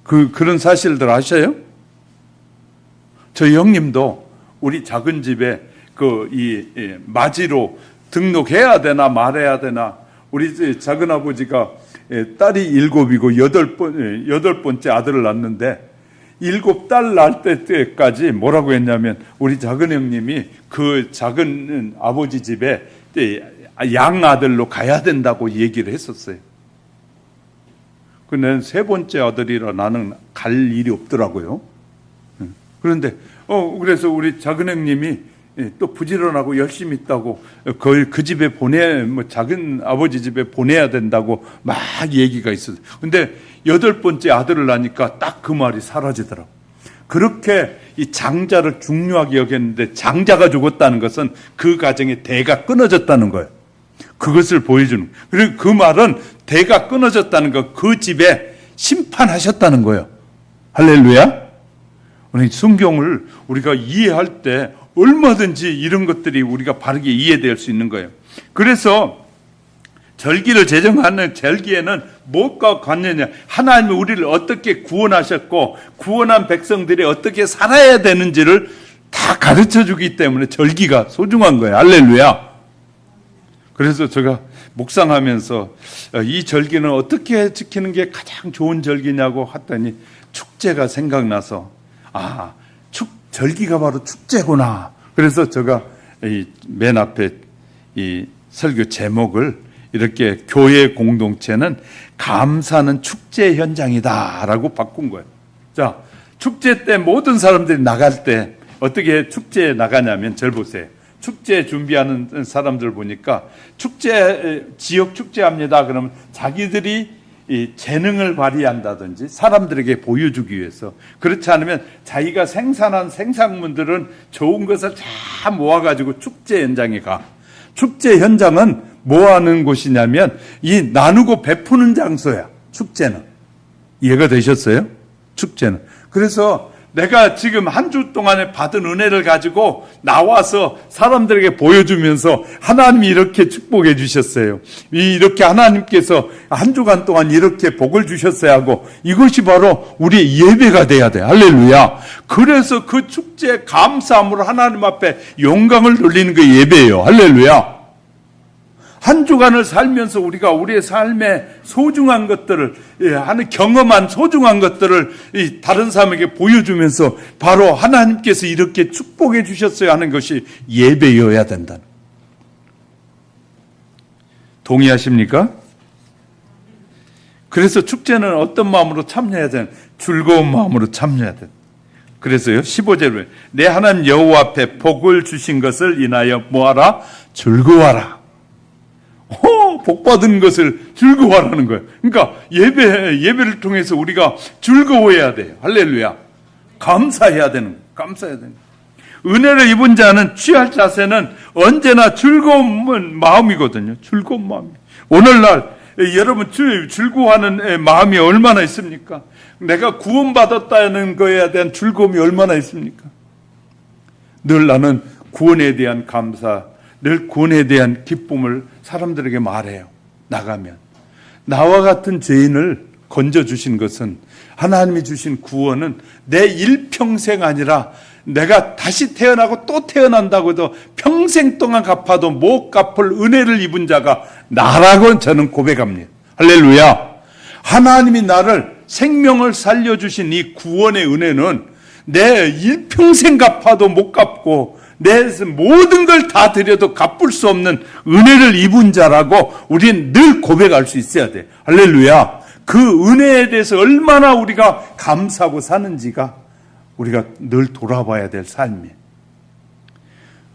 그런 사실들 아셔요? 저희 형님도 우리 작은 집에 마지로 등록해야 되나 말해야 되나. 우리 작은 아버지가 딸이 7이고 8번째 아들을 낳았는데 7딸 낳을 때까지 뭐라고 했냐면 우리 작은 형님이 그 작은 아버지 집에 양아들로 가야 된다고 얘기를 했었어요. 근데 3번째 아들이라 나는 갈 일이 없더라고요. 그런데 그래서 우리 작은 형님이 또 부지런하고 열심히 있다고 그 집에 작은 아버지 집에 보내야 된다고 막 얘기가 있었어요. 근데 8번째 아들을 낳으니까 딱 그 말이 사라지더라고. 그렇게 이 장자를 중요하게 여겼는데 장자가 죽었다는 것은 그 가정의 대가 끊어졌다는 거예요. 그것을 보여주는 거예요. 그리고 그 말은 대가 끊어졌다는 거, 그 집에 심판하셨다는 거예요. 할렐루야. 우리 성경을 우리가 이해할 때 얼마든지 이런 것들이 우리가 바르게 이해될 수 있는 거예요. 그래서 절기를 제정하는 절기에는 무엇과 관련이냐? 하나님이 우리를 어떻게 구원하셨고 구원한 백성들이 어떻게 살아야 되는지를 다 가르쳐 주기 때문에 절기가 소중한 거예요. 할렐루야. 그래서 제가 묵상하면서 이 절기는 어떻게 지키는 게 가장 좋은 절기냐고 했더니 축제가 생각나서 절기가 바로 축제구나. 그래서 제가 맨 앞에 이 설교 제목을 이렇게 교회 공동체는 감사는 축제 현장이다라고 바꾼 거예요. 자, 축제 때 모든 사람들이 나갈 때 어떻게 축제에 나가냐면 절 보세요. 축제 준비하는 사람들 보니까 지역 축제합니다. 그러면 자기들이 이 재능을 발휘한다든지 사람들에게 보여주기 위해서, 그렇지 않으면 자기가 생산한 생산물들은 좋은 것을 다 모아가지고 축제 현장에 가. 축제 현장은 뭐 하는 곳이냐면 이 나누고 베푸는 장소야. 축제는. 이해가 되셨어요? 축제는. 그래서 내가 지금 한 주 동안에 받은 은혜를 가지고 나와서 사람들에게 보여주면서 하나님이 이렇게 축복해 주셨어요. 이렇게 하나님께서 한 주간 동안 이렇게 복을 주셨어야 하고, 이것이 바로 우리의 예배가 돼야 돼. 할렐루야. 그래서 그 축제에 감사함으로 하나님 앞에 영광을 돌리는 게 예배예요. 할렐루야. 한 주간을 살면서 우리가 우리의 삶의 소중한 것들을 하는 경험한 소중한 것들을 다른 사람에게 보여주면서 바로 하나님께서 이렇게 축복해 주셨어요 하는 것이 예배여야 된다. 동의하십니까? 그래서 축제는 어떤 마음으로 참여해야 되는? 즐거운 마음으로 참여해야 돼. 그래서요 15절에 내 하나님 여호와 앞에 복을 주신 것을 인하여 뭐하라? 즐거워하라. 복 받은 것을 즐거워하라는 거예요. 그러니까 예배를 통해서 우리가 즐거워해야 돼요. 할렐루야. 감사해야 되는 거예요. 감사해야 됩니다. 은혜를 입은 자는 취할 자세는 언제나 즐거운 마음이거든요. 즐거운 마음이. 오늘날 여러분 즐거워하는 마음이 얼마나 있습니까? 내가 구원받았다는 거에 대한 즐거움이 얼마나 있습니까? 늘 나는 구원에 대한 감사, 늘 구원에 대한 기쁨을 사람들에게 말해요. 나가면. 나와 같은 죄인을 건져주신 것은, 하나님이 주신 구원은 내 일평생 아니라 내가 다시 태어나고 또 태어난다고 해도 평생 동안 갚아도 못 갚을 은혜를 입은 자가 나라고 저는 고백합니다. 할렐루야. 하나님이 나를 생명을 살려주신 이 구원의 은혜는 내 일평생 갚아도 못 갚고 내 모든 걸 다 드려도 갚을 수 없는 은혜를 입은 자라고 우리는 늘 고백할 수 있어야 돼. 할렐루야. 그 은혜에 대해서 얼마나 우리가 감사하고 사는지가 우리가 늘 돌아봐야 될 삶이에요.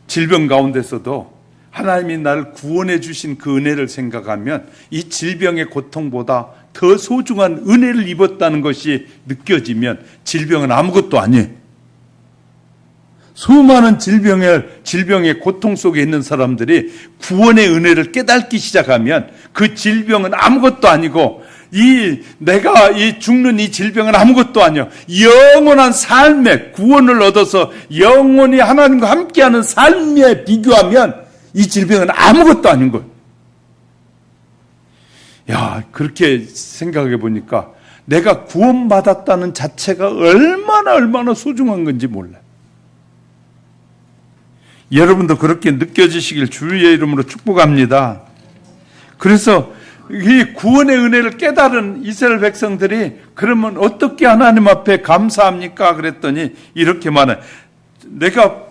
질병 가운데서도 하나님이 나를 구원해 주신 그 은혜를 생각하면 이 질병의 고통보다 더 소중한 은혜를 입었다는 것이 느껴지면 질병은 아무것도 아니에요. 수많은 질병의 고통 속에 있는 사람들이 구원의 은혜를 깨닫기 시작하면 그 질병은 아무것도 아니고 내가 죽는 이 질병은 아무것도 아니야. 영원한 삶의 구원을 얻어서 영원히 하나님과 함께하는 삶에 비교하면 이 질병은 아무것도 아닌 거예요. 야, 그렇게 생각해 보니까 내가 구원받았다는 자체가 얼마나 소중한 건지 몰라요. 여러분도 그렇게 느껴지시길 주의 이름으로 축복합니다. 그래서 이 구원의 은혜를 깨달은 이스라엘 백성들이 그러면 어떻게 하나님 앞에 감사합니까? 그랬더니 이렇게 말해. 내가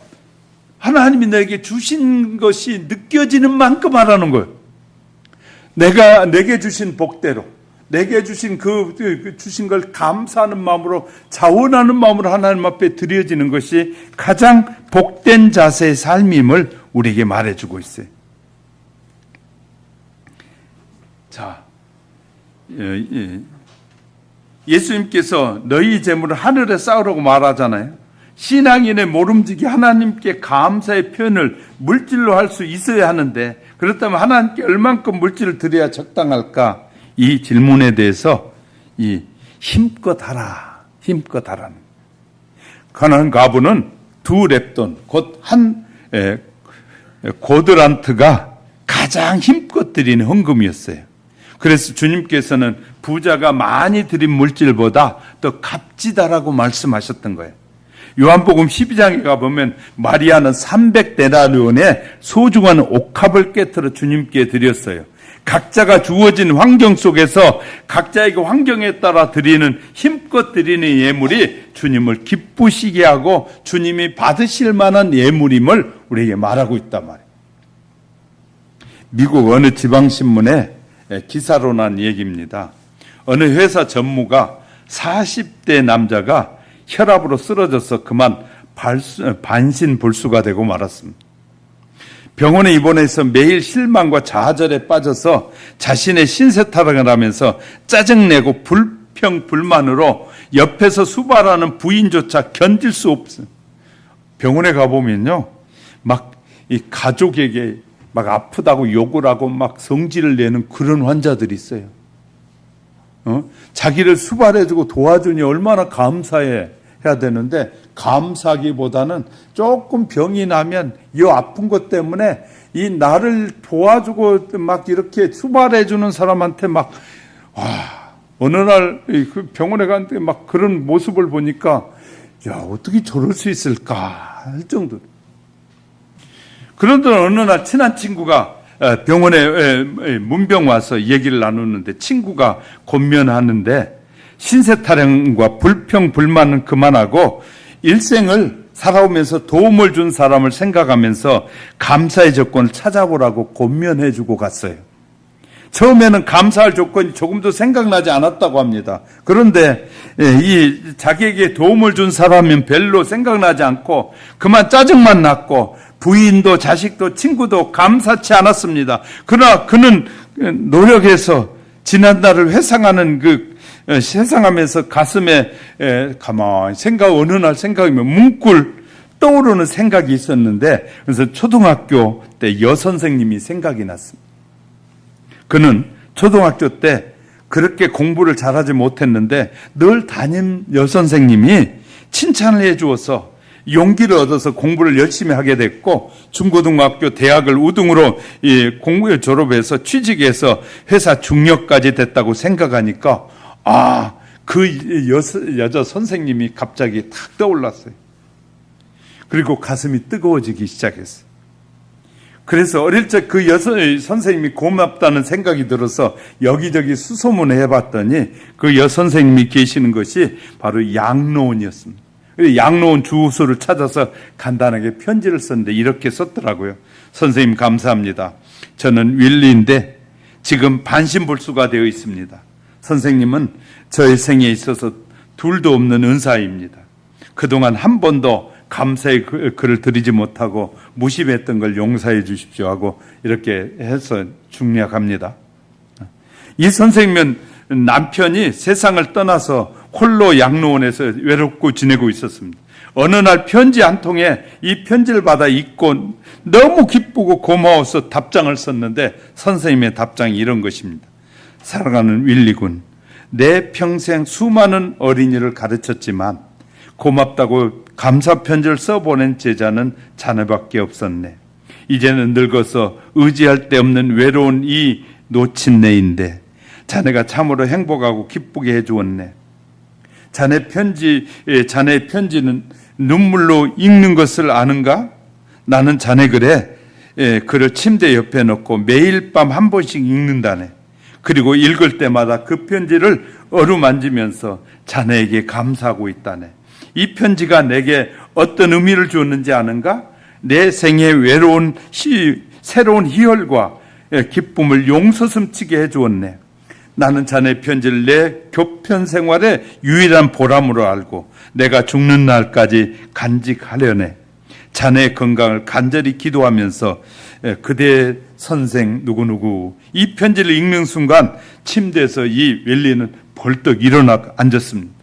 하나님이 내게 주신 것이 느껴지는 만큼 하라는 거예요. 내게 주신 복대로, 내게 주신 주신 걸 감사하는 마음으로, 자원하는 마음으로 하나님 앞에 드려지는 것이 가장 복된 자세의 삶임을 우리에게 말해주고 있어요. 자, 예수님께서 너희 재물을 하늘에 쌓으라고 말하잖아요. 신앙인의 모름지기 하나님께 감사의 표현을 물질로 할 수 있어야 하는데, 그렇다면 하나님께 얼만큼 물질을 드려야 적당할까? 이 질문에 대해서 힘껏 하라, 힘껏 하라는. 가나안 과부는 2렙돈, 곧 한 고드란트가 가장 힘껏 드리는 헌금이었어요. 그래서 주님께서는 부자가 많이 드린 물질보다 더 값지다라고 말씀하셨던 거예요. 요한복음 12장에 가보면 마리아는 300데나리온의 소중한 옥합을 깨트려 주님께 드렸어요. 각자가 주어진 환경 속에서 각자에게 환경에 따라 드리는, 힘껏 드리는 예물이 주님을 기쁘시게 하고 주님이 받으실 만한 예물임을 우리에게 말하고 있단 말이에요. 미국 어느 지방신문에 기사로 난 얘기입니다. 어느 회사 전무가 40대 남자가 혈압으로 쓰러져서 그만 반신불수가 되고 말았습니다. 병원에 입원해서 매일 실망과 좌절에 빠져서 자신의 신세타령을 하면서 짜증내고 불평불만으로 옆에서 수발하는 부인조차 견딜 수 없어요. 병원에 가보면요, 막 이 가족에게 막 아프다고 욕을 하고 막 성질을 내는 그런 환자들이 있어요. 자기를 수발해주고 도와주니 얼마나 감사해야 되는데, 감사하기보다는 조금 병이 나면 이 아픈 것 때문에 이 나를 도와주고 막 이렇게 수발해주는 사람한테 막, 어느 날 그 병원에 갔는데 막 그런 모습을 보니까, 야, 어떻게 저럴 수 있을까 할 정도로. 그런데 어느 날 친한 친구가 병원에 문병 와서 얘기를 나누는데, 친구가 권면하는데 신세타령과 불평불만은 그만하고 일생을 살아오면서 도움을 준 사람을 생각하면서 감사의 조건을 찾아보라고 권면해주고 갔어요. 처음에는 감사할 조건이 조금도 생각나지 않았다고 합니다. 그런데 이 자기에게 도움을 준 사람은 별로 생각나지 않고 그만 짜증만 났고, 부인도 자식도 친구도 감사치 않았습니다. 그러나 그는 노력해서 지난날을 회상하는 그 세상하면서 가슴에 가만히 어느 날 생각이면 문꿀 떠오르는 생각이 있었는데, 그래서 초등학교 때 여선생님이 생각이 났습니다. 그는 초등학교 때 그렇게 공부를 잘하지 못했는데 늘 담임 여선생님이 칭찬을 해주어서 용기를 얻어서 공부를 열심히 하게 됐고, 중고등학교, 대학을 우등으로 공부에 졸업해서 취직해서 회사 중역까지 됐다고 생각하니까, 그 여자 선생님이 갑자기 탁 떠올랐어요. 그리고 가슴이 뜨거워지기 시작했어요. 그래서 어릴 적 그 선생님이 고맙다는 생각이 들어서 여기저기 수소문을 해봤더니 그 여선생님이 계시는 것이 바로 양로원이었습니다. 양로원 주소를 찾아서 간단하게 편지를 썼는데 이렇게 썼더라고요. 선생님 감사합니다. 저는 윌리인데 지금 반신불수가 되어 있습니다. 선생님은 저의 생에 있어서 둘도 없는 은사입니다. 그동안 한 번도 감사의 글을 드리지 못하고 무심했던 걸 용서해 주십시오 하고 이렇게 해서 중략합니다. 이 선생님은 남편이 세상을 떠나서 홀로 양로원에서 외롭고 지내고 있었습니다. 어느 날 편지 한 통에 이 편지를 받아 읽고 너무 기쁘고 고마워서 답장을 썼는데, 선생님의 답장이 이런 것입니다. 사랑하는 윌리군, 내 평생 수많은 어린이를 가르쳤지만 고맙다고 감사 편지를 써보낸 제자는 자네밖에 없었네. 이제는 늙어서 의지할 데 없는 외로운 이 놓친 내인데 자네가 참으로 행복하고 기쁘게 해주었네. 자네의 편지는 눈물로 읽는 것을 아는가? 나는 자네 글을 침대 옆에 놓고 매일 밤 한 번씩 읽는다네. 그리고 읽을 때마다 그 편지를 어루만지면서 자네에게 감사하고 있다네. 이 편지가 내게 어떤 의미를 주었는지 아는가? 내 생에 새로운 희열과 기쁨을 용서슴치게 해주었네. 나는 자네 편지를 내 교편 생활의 유일한 보람으로 알고 내가 죽는 날까지 간직하려네. 자네의 건강을 간절히 기도하면서 그대의 선생 누구누구. 이 편지를 읽는 순간 침대에서 이 윌리는 벌떡 일어나 앉았습니다.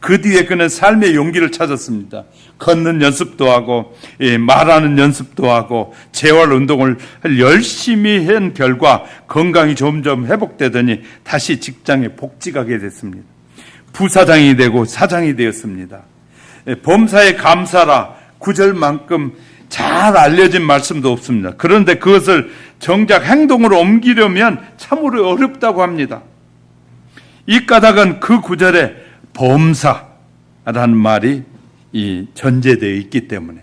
그 뒤에 그는 삶의 용기를 찾았습니다. 걷는 연습도 하고 말하는 연습도 하고 재활 운동을 열심히 한 결과 건강이 점점 회복되더니 다시 직장에 복직하게 됐습니다. 부사장이 되고 사장이 되었습니다. 범사에 감사라 구절만큼 잘 알려진 말씀도 없습니다. 그런데 그것을 정작 행동으로 옮기려면 참으로 어렵다고 합니다. 이 까닭은 그 구절에 범사라는 말이 전제되어 있기 때문에,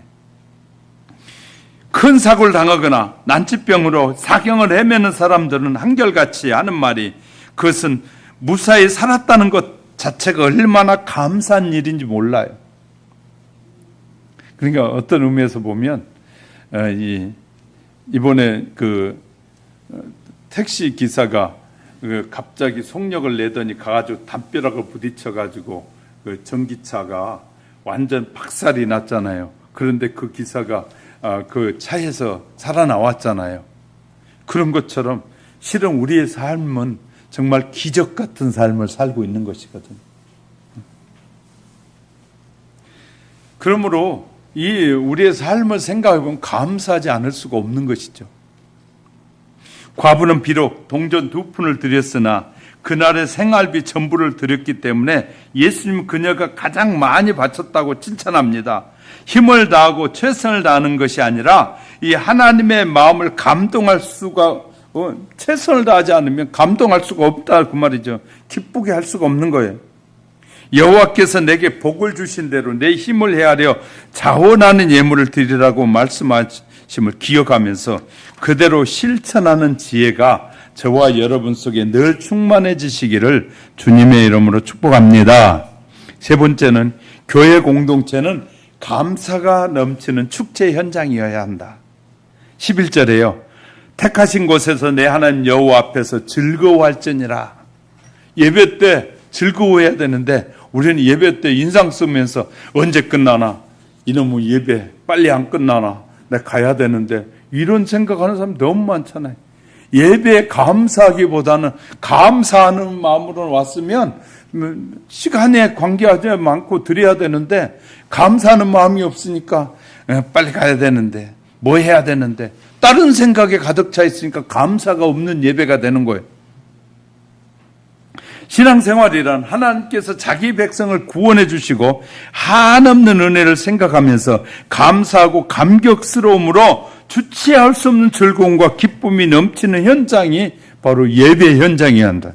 큰 사고를 당하거나 난치병으로 사경을 헤매는 사람들은 한결같이 하는 말이, 그것은 무사히 살았다는 것 자체가 얼마나 감사한 일인지 몰라요. 그러니까 어떤 의미에서 보면 이번에 그 택시 기사가 갑자기 속력을 내더니 가가지고 담벼락을 부딪혀가지고 그 전기차가 완전 박살이 났잖아요. 그런데 그 기사가 그 차에서 살아나왔잖아요. 그런 것처럼 실은 우리의 삶은 정말 기적 같은 삶을 살고 있는 것이거든요. 그러므로 이 우리의 삶을 생각해보면 감사하지 않을 수가 없는 것이죠. 과부는 비록 동전 2푼을 드렸으나 그날의 생활비 전부를 드렸기 때문에 예수님 그녀가 가장 많이 바쳤다고 칭찬합니다. 힘을 다하고 최선을 다하는 것이 아니라 이 하나님의 마음을 감동할 수가, 최선을 다하지 않으면 감동할 수가 없다 그 말이죠. 기쁘게 할 수가 없는 거예요. 여호와께서 내게 복을 주신 대로 내 힘을 헤아려 자원하는 예물을 드리라고 말씀하심을 기억하면서 그대로 실천하는 지혜가 저와 여러분 속에 늘 충만해지시기를 주님의 이름으로 축복합니다. 세 번째는, 교회 공동체는 감사가 넘치는 축제 현장이어야 한다. 11절에요. 택하신 곳에서 내 하나님 여호와 앞에서 즐거워할지니라. 예배 때 즐거워해야 되는데 우리는 예배 때 인상 쓰면서 언제 끝나나, 이놈의 예배 빨리 안 끝나나, 내가 가야 되는데, 이런 생각하는 사람 너무 많잖아요. 예배에 감사하기보다는 감사하는 마음으로 왔으면 시간에 관계하지 않고 드려야 되는데 감사하는 마음이 없으니까 빨리 가야 되는데 뭐 해야 되는데 다른 생각에 가득 차 있으니까 감사가 없는 예배가 되는 거예요. 신앙생활이란 하나님께서 자기 백성을 구원해 주시고 한없는 은혜를 생각하면서 감사하고 감격스러움으로 주체할 수 없는 즐거움과 기쁨이 넘치는 현장이 바로 예배 현장이어야 한다.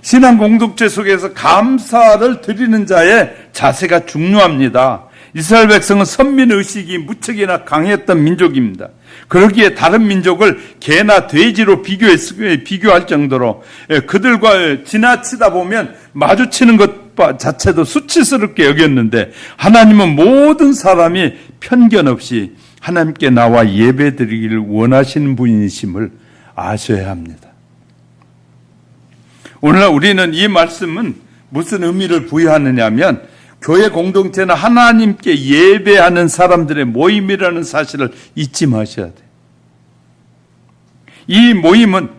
신앙 공동체 속에서 감사를 드리는 자의 자세가 중요합니다. 이스라엘 백성은 선민의식이 무척이나 강했던 민족입니다. 그러기에 다른 민족을 개나 돼지로 비교할 정도로 그들과 지나치다 보면 마주치는 것 자체도 수치스럽게 여겼는데 하나님은 모든 사람이 편견 없이 하나님께 나와 예배드리기를 원하시는 분이심을 아셔야 합니다. 오늘날 우리는 이 말씀은 무슨 의미를 부여하느냐 하면 교회 공동체는 하나님께 예배하는 사람들의 모임이라는 사실을 잊지 마셔야 돼요. 이 모임은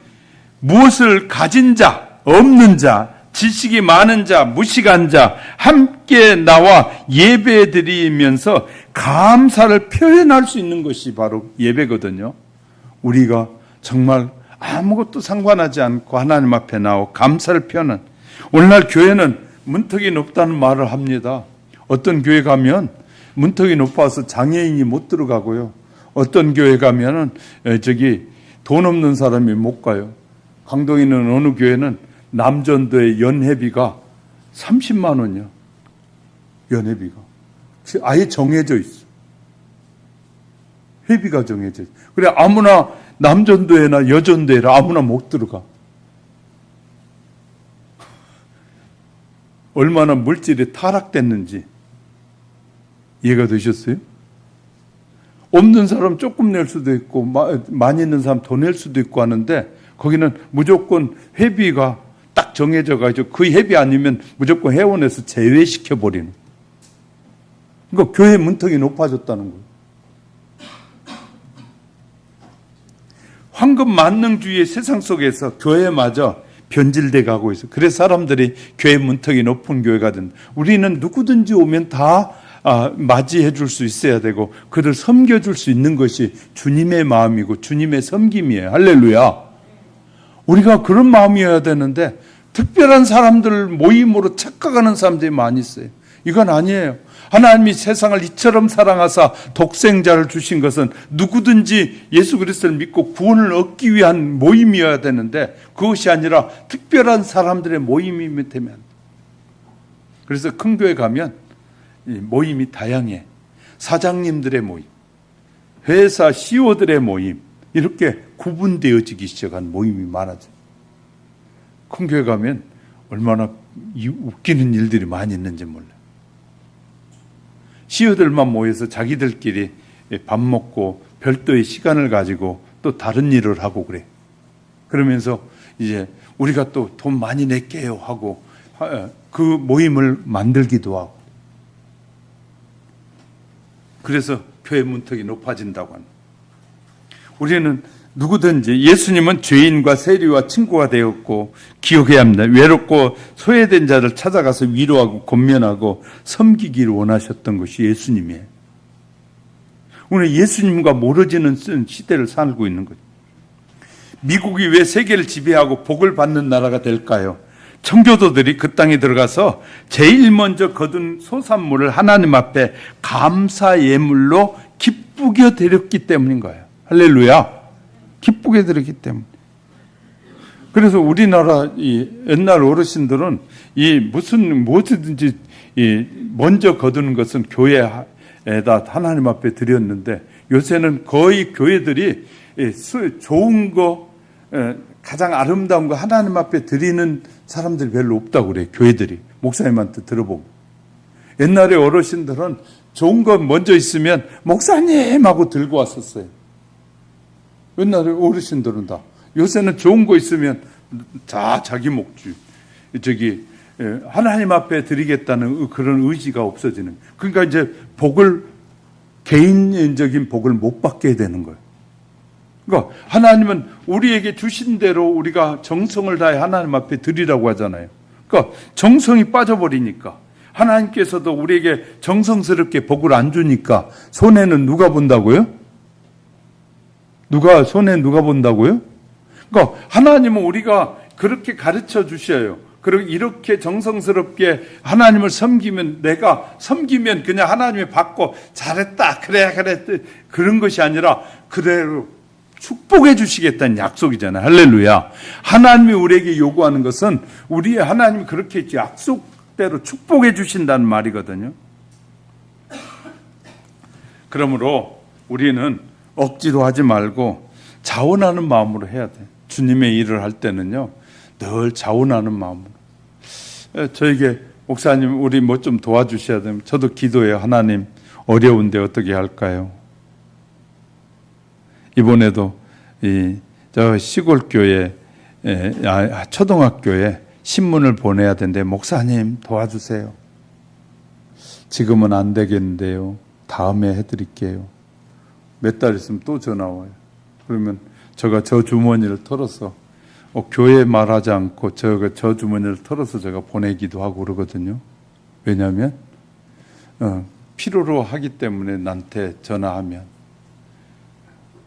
무엇을 가진 자, 없는 자, 지식이 많은 자, 무식한 자 함께 나와 예배드리면서 감사를 표현할 수 있는 것이 바로 예배거든요. 우리가 정말 아무것도 상관하지 않고 하나님 앞에 나와 감사를 표현한, 오늘날 교회는 문턱이 높다는 말을 합니다. 어떤 교회 가면 문턱이 높아서 장애인이 못 들어가고요. 어떤 교회 가면은 돈 없는 사람이 못 가요. 강동에 있는 어느 교회는 남전도의 연회비가 30만 원이요. 연회비가. 아예 정해져 있어. 회비가 정해져 있어. 그래 아무나 남전도회나 여전도회라 아무나 못 들어가. 얼마나 물질이 타락됐는지 이해가 되셨어요? 없는 사람 조금 낼 수도 있고 많이 있는 사람 더 낼 수도 있고 하는데 거기는 무조건 회비가 딱 정해져 가지고 그 회비 아니면 무조건 회원에서 제외시켜버리는. 그러니까 교회 문턱이 높아졌다는 거예요. 황금 만능주의의 세상 속에서 교회마저 변질돼 가고 있어요. 그래서 사람들이 교회 문턱이 높은 교회가 된다. 우리는 누구든지 오면 다 맞이해 줄 수 있어야 되고 그들 섬겨줄 수 있는 것이 주님의 마음이고 주님의 섬김이에요. 할렐루야. 우리가 그런 마음이어야 되는데 특별한 사람들 모임으로 착각하는 사람들이 많이 있어요. 이건 아니에요. 하나님이 세상을 이처럼 사랑하사 독생자를 주신 것은 누구든지 예수 그리스도를 믿고 구원을 얻기 위한 모임이어야 되는데 그것이 아니라 특별한 사람들의 모임이면 되면. 그래서 큰 교회 가면 모임이 다양해. 사장님들의 모임, 회사 CEO들의 모임, 이렇게 구분되어지기 시작한 모임이 많아져요. 큰 교회 가면 얼마나 웃기는 일들이 많이 있는지 몰라요. CEO들만 모여서 자기들끼리 밥 먹고 별도의 시간을 가지고 또 다른 일을 하고 그래. 그러면서 이제 우리가 또 돈 많이 낼게요 하고 그 모임을 만들기도 하고. 그래서 교회 문턱이 높아진다고 합니다. 우리는 누구든지 예수님은 죄인과 세리와 친구가 되었고 기억해야 합니다. 외롭고 소외된 자를 찾아가서 위로하고 권면하고 섬기기를 원하셨던 것이 예수님이에요. 오늘 예수님과 멀어지는 시대를 살고 있는 거죠. 미국이 왜 세계를 지배하고 복을 받는 나라가 될까요? 청교도들이 그 땅에 들어가서 제일 먼저 거둔 소산물을 하나님 앞에 감사 예물로 기쁘게 드렸기 때문인 거예요. 할렐루야. 기쁘게 드렸기 때문에. 그래서 우리나라 이 옛날 어르신들은 무엇이든지 먼저 거두는 것은 교회에다 하나님 앞에 드렸는데 요새는 거의 교회들이 좋은 거, 가장 아름다운 거 하나님 앞에 드리는 사람들이 별로 없다고 그래요. 교회들이. 목사님한테 들어보면. 옛날에 어르신들은 좋은 거 먼저 있으면 목사님 하고 들고 왔었어요. 옛날에 어르신들은 다. 요새는 좋은 거 있으면 다 자기 목줄. 하나님 앞에 드리겠다는 그런 의지가 없어지는. 그러니까 이제 개인적인 복을 못 받게 되는 거예요. 그러니까 하나님은 우리에게 주신 대로 우리가 정성을 다해 하나님 앞에 드리라고 하잖아요. 그러니까 정성이 빠져버리니까 하나님께서도 우리에게 정성스럽게 복을 안 주니까 손해는 누가 본다고요? 손해 누가 본다고요? 그러니까 하나님은 우리가 그렇게 가르쳐 주셔요. 그리고 이렇게 정성스럽게 하나님을 섬기면 내가 섬기면 그냥 하나님이 받고 잘했다 그래 그런 것이 아니라 그대로 축복해 주시겠다는 약속이잖아요. 할렐루야. 하나님이 우리에게 요구하는 것은 우리의 하나님이 그렇게 약속대로 축복해 주신다는 말이거든요. 그러므로 우리는 억지로 하지 말고 자원하는 마음으로 해야 돼. 주님의 일을 할 때는요, 늘 자원하는 마음으로. 저에게 목사님 우리 뭐 좀 도와주셔야 됩니다. 저도 기도해요. 하나님 어려운데 어떻게 할까요? 이번에도 저 시골 교회 초등학교에 신문을 보내야 되는데 목사님 도와주세요. 지금은 안 되겠는데요. 다음에 해드릴게요. 몇 달 있으면 또 전화 와요. 그러면 제가 저 주머니를 털어서 교회 말하지 않고 저 주머니를 털어서 제가 보내기도 하고 그러거든요. 왜냐하면 필요로 하기 때문에 나한테 전화하면.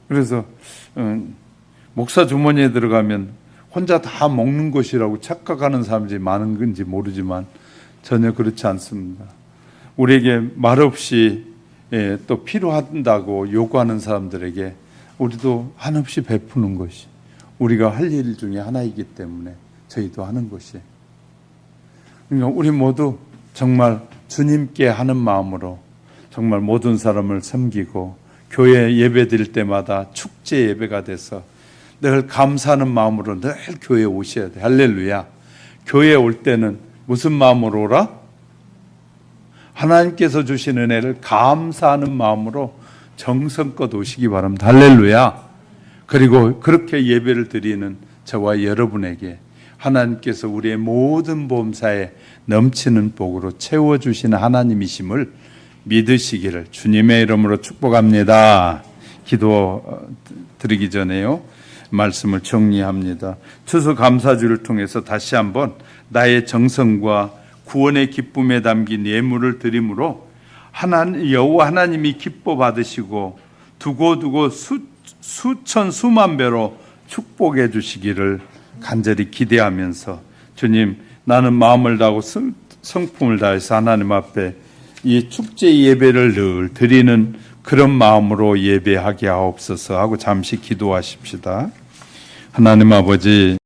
그래서 목사 주머니에 들어가면 혼자 다 먹는 것이라고 착각하는 사람들이 많은 건지 모르지만 전혀 그렇지 않습니다. 우리에게 말없이 또 필요한다고 요구하는 사람들에게 우리도 한없이 베푸는 것이 우리가 할 일 중에 하나이기 때문에 저희도 하는 것이. 그러니까 우리 모두 정말 주님께 하는 마음으로 정말 모든 사람을 섬기고 교회 예배 드릴 때마다 축제 예배가 돼서 늘 감사하는 마음으로 늘 교회에 오셔야 돼. 할렐루야. 교회에 올 때는 무슨 마음으로 오라? 하나님께서 주신 은혜를 감사하는 마음으로 정성껏 오시기 바랍니다. 할렐루야. 그리고 그렇게 예배를 드리는 저와 여러분에게 하나님께서 우리의 모든 범사에 넘치는 복으로 채워주시는 하나님이심을 믿으시기를 주님의 이름으로 축복합니다. 기도 드리기 전에요, 말씀을 정리합니다. 추수감사주를 통해서 다시 한번 나의 정성과 구원의 기쁨에 담긴 예물을 드림으로 여호와 하나님이 기뻐 받으시고 두고두고 수천 수만 배로 축복해 주시기를 간절히 기대하면서 주님, 나는 마음을 다하고 성품을 다해서 하나님 앞에 이 축제 예배를 늘 드리는 그런 마음으로 예배하게 하옵소서 하고 잠시 기도하십시다. 하나님 아버지,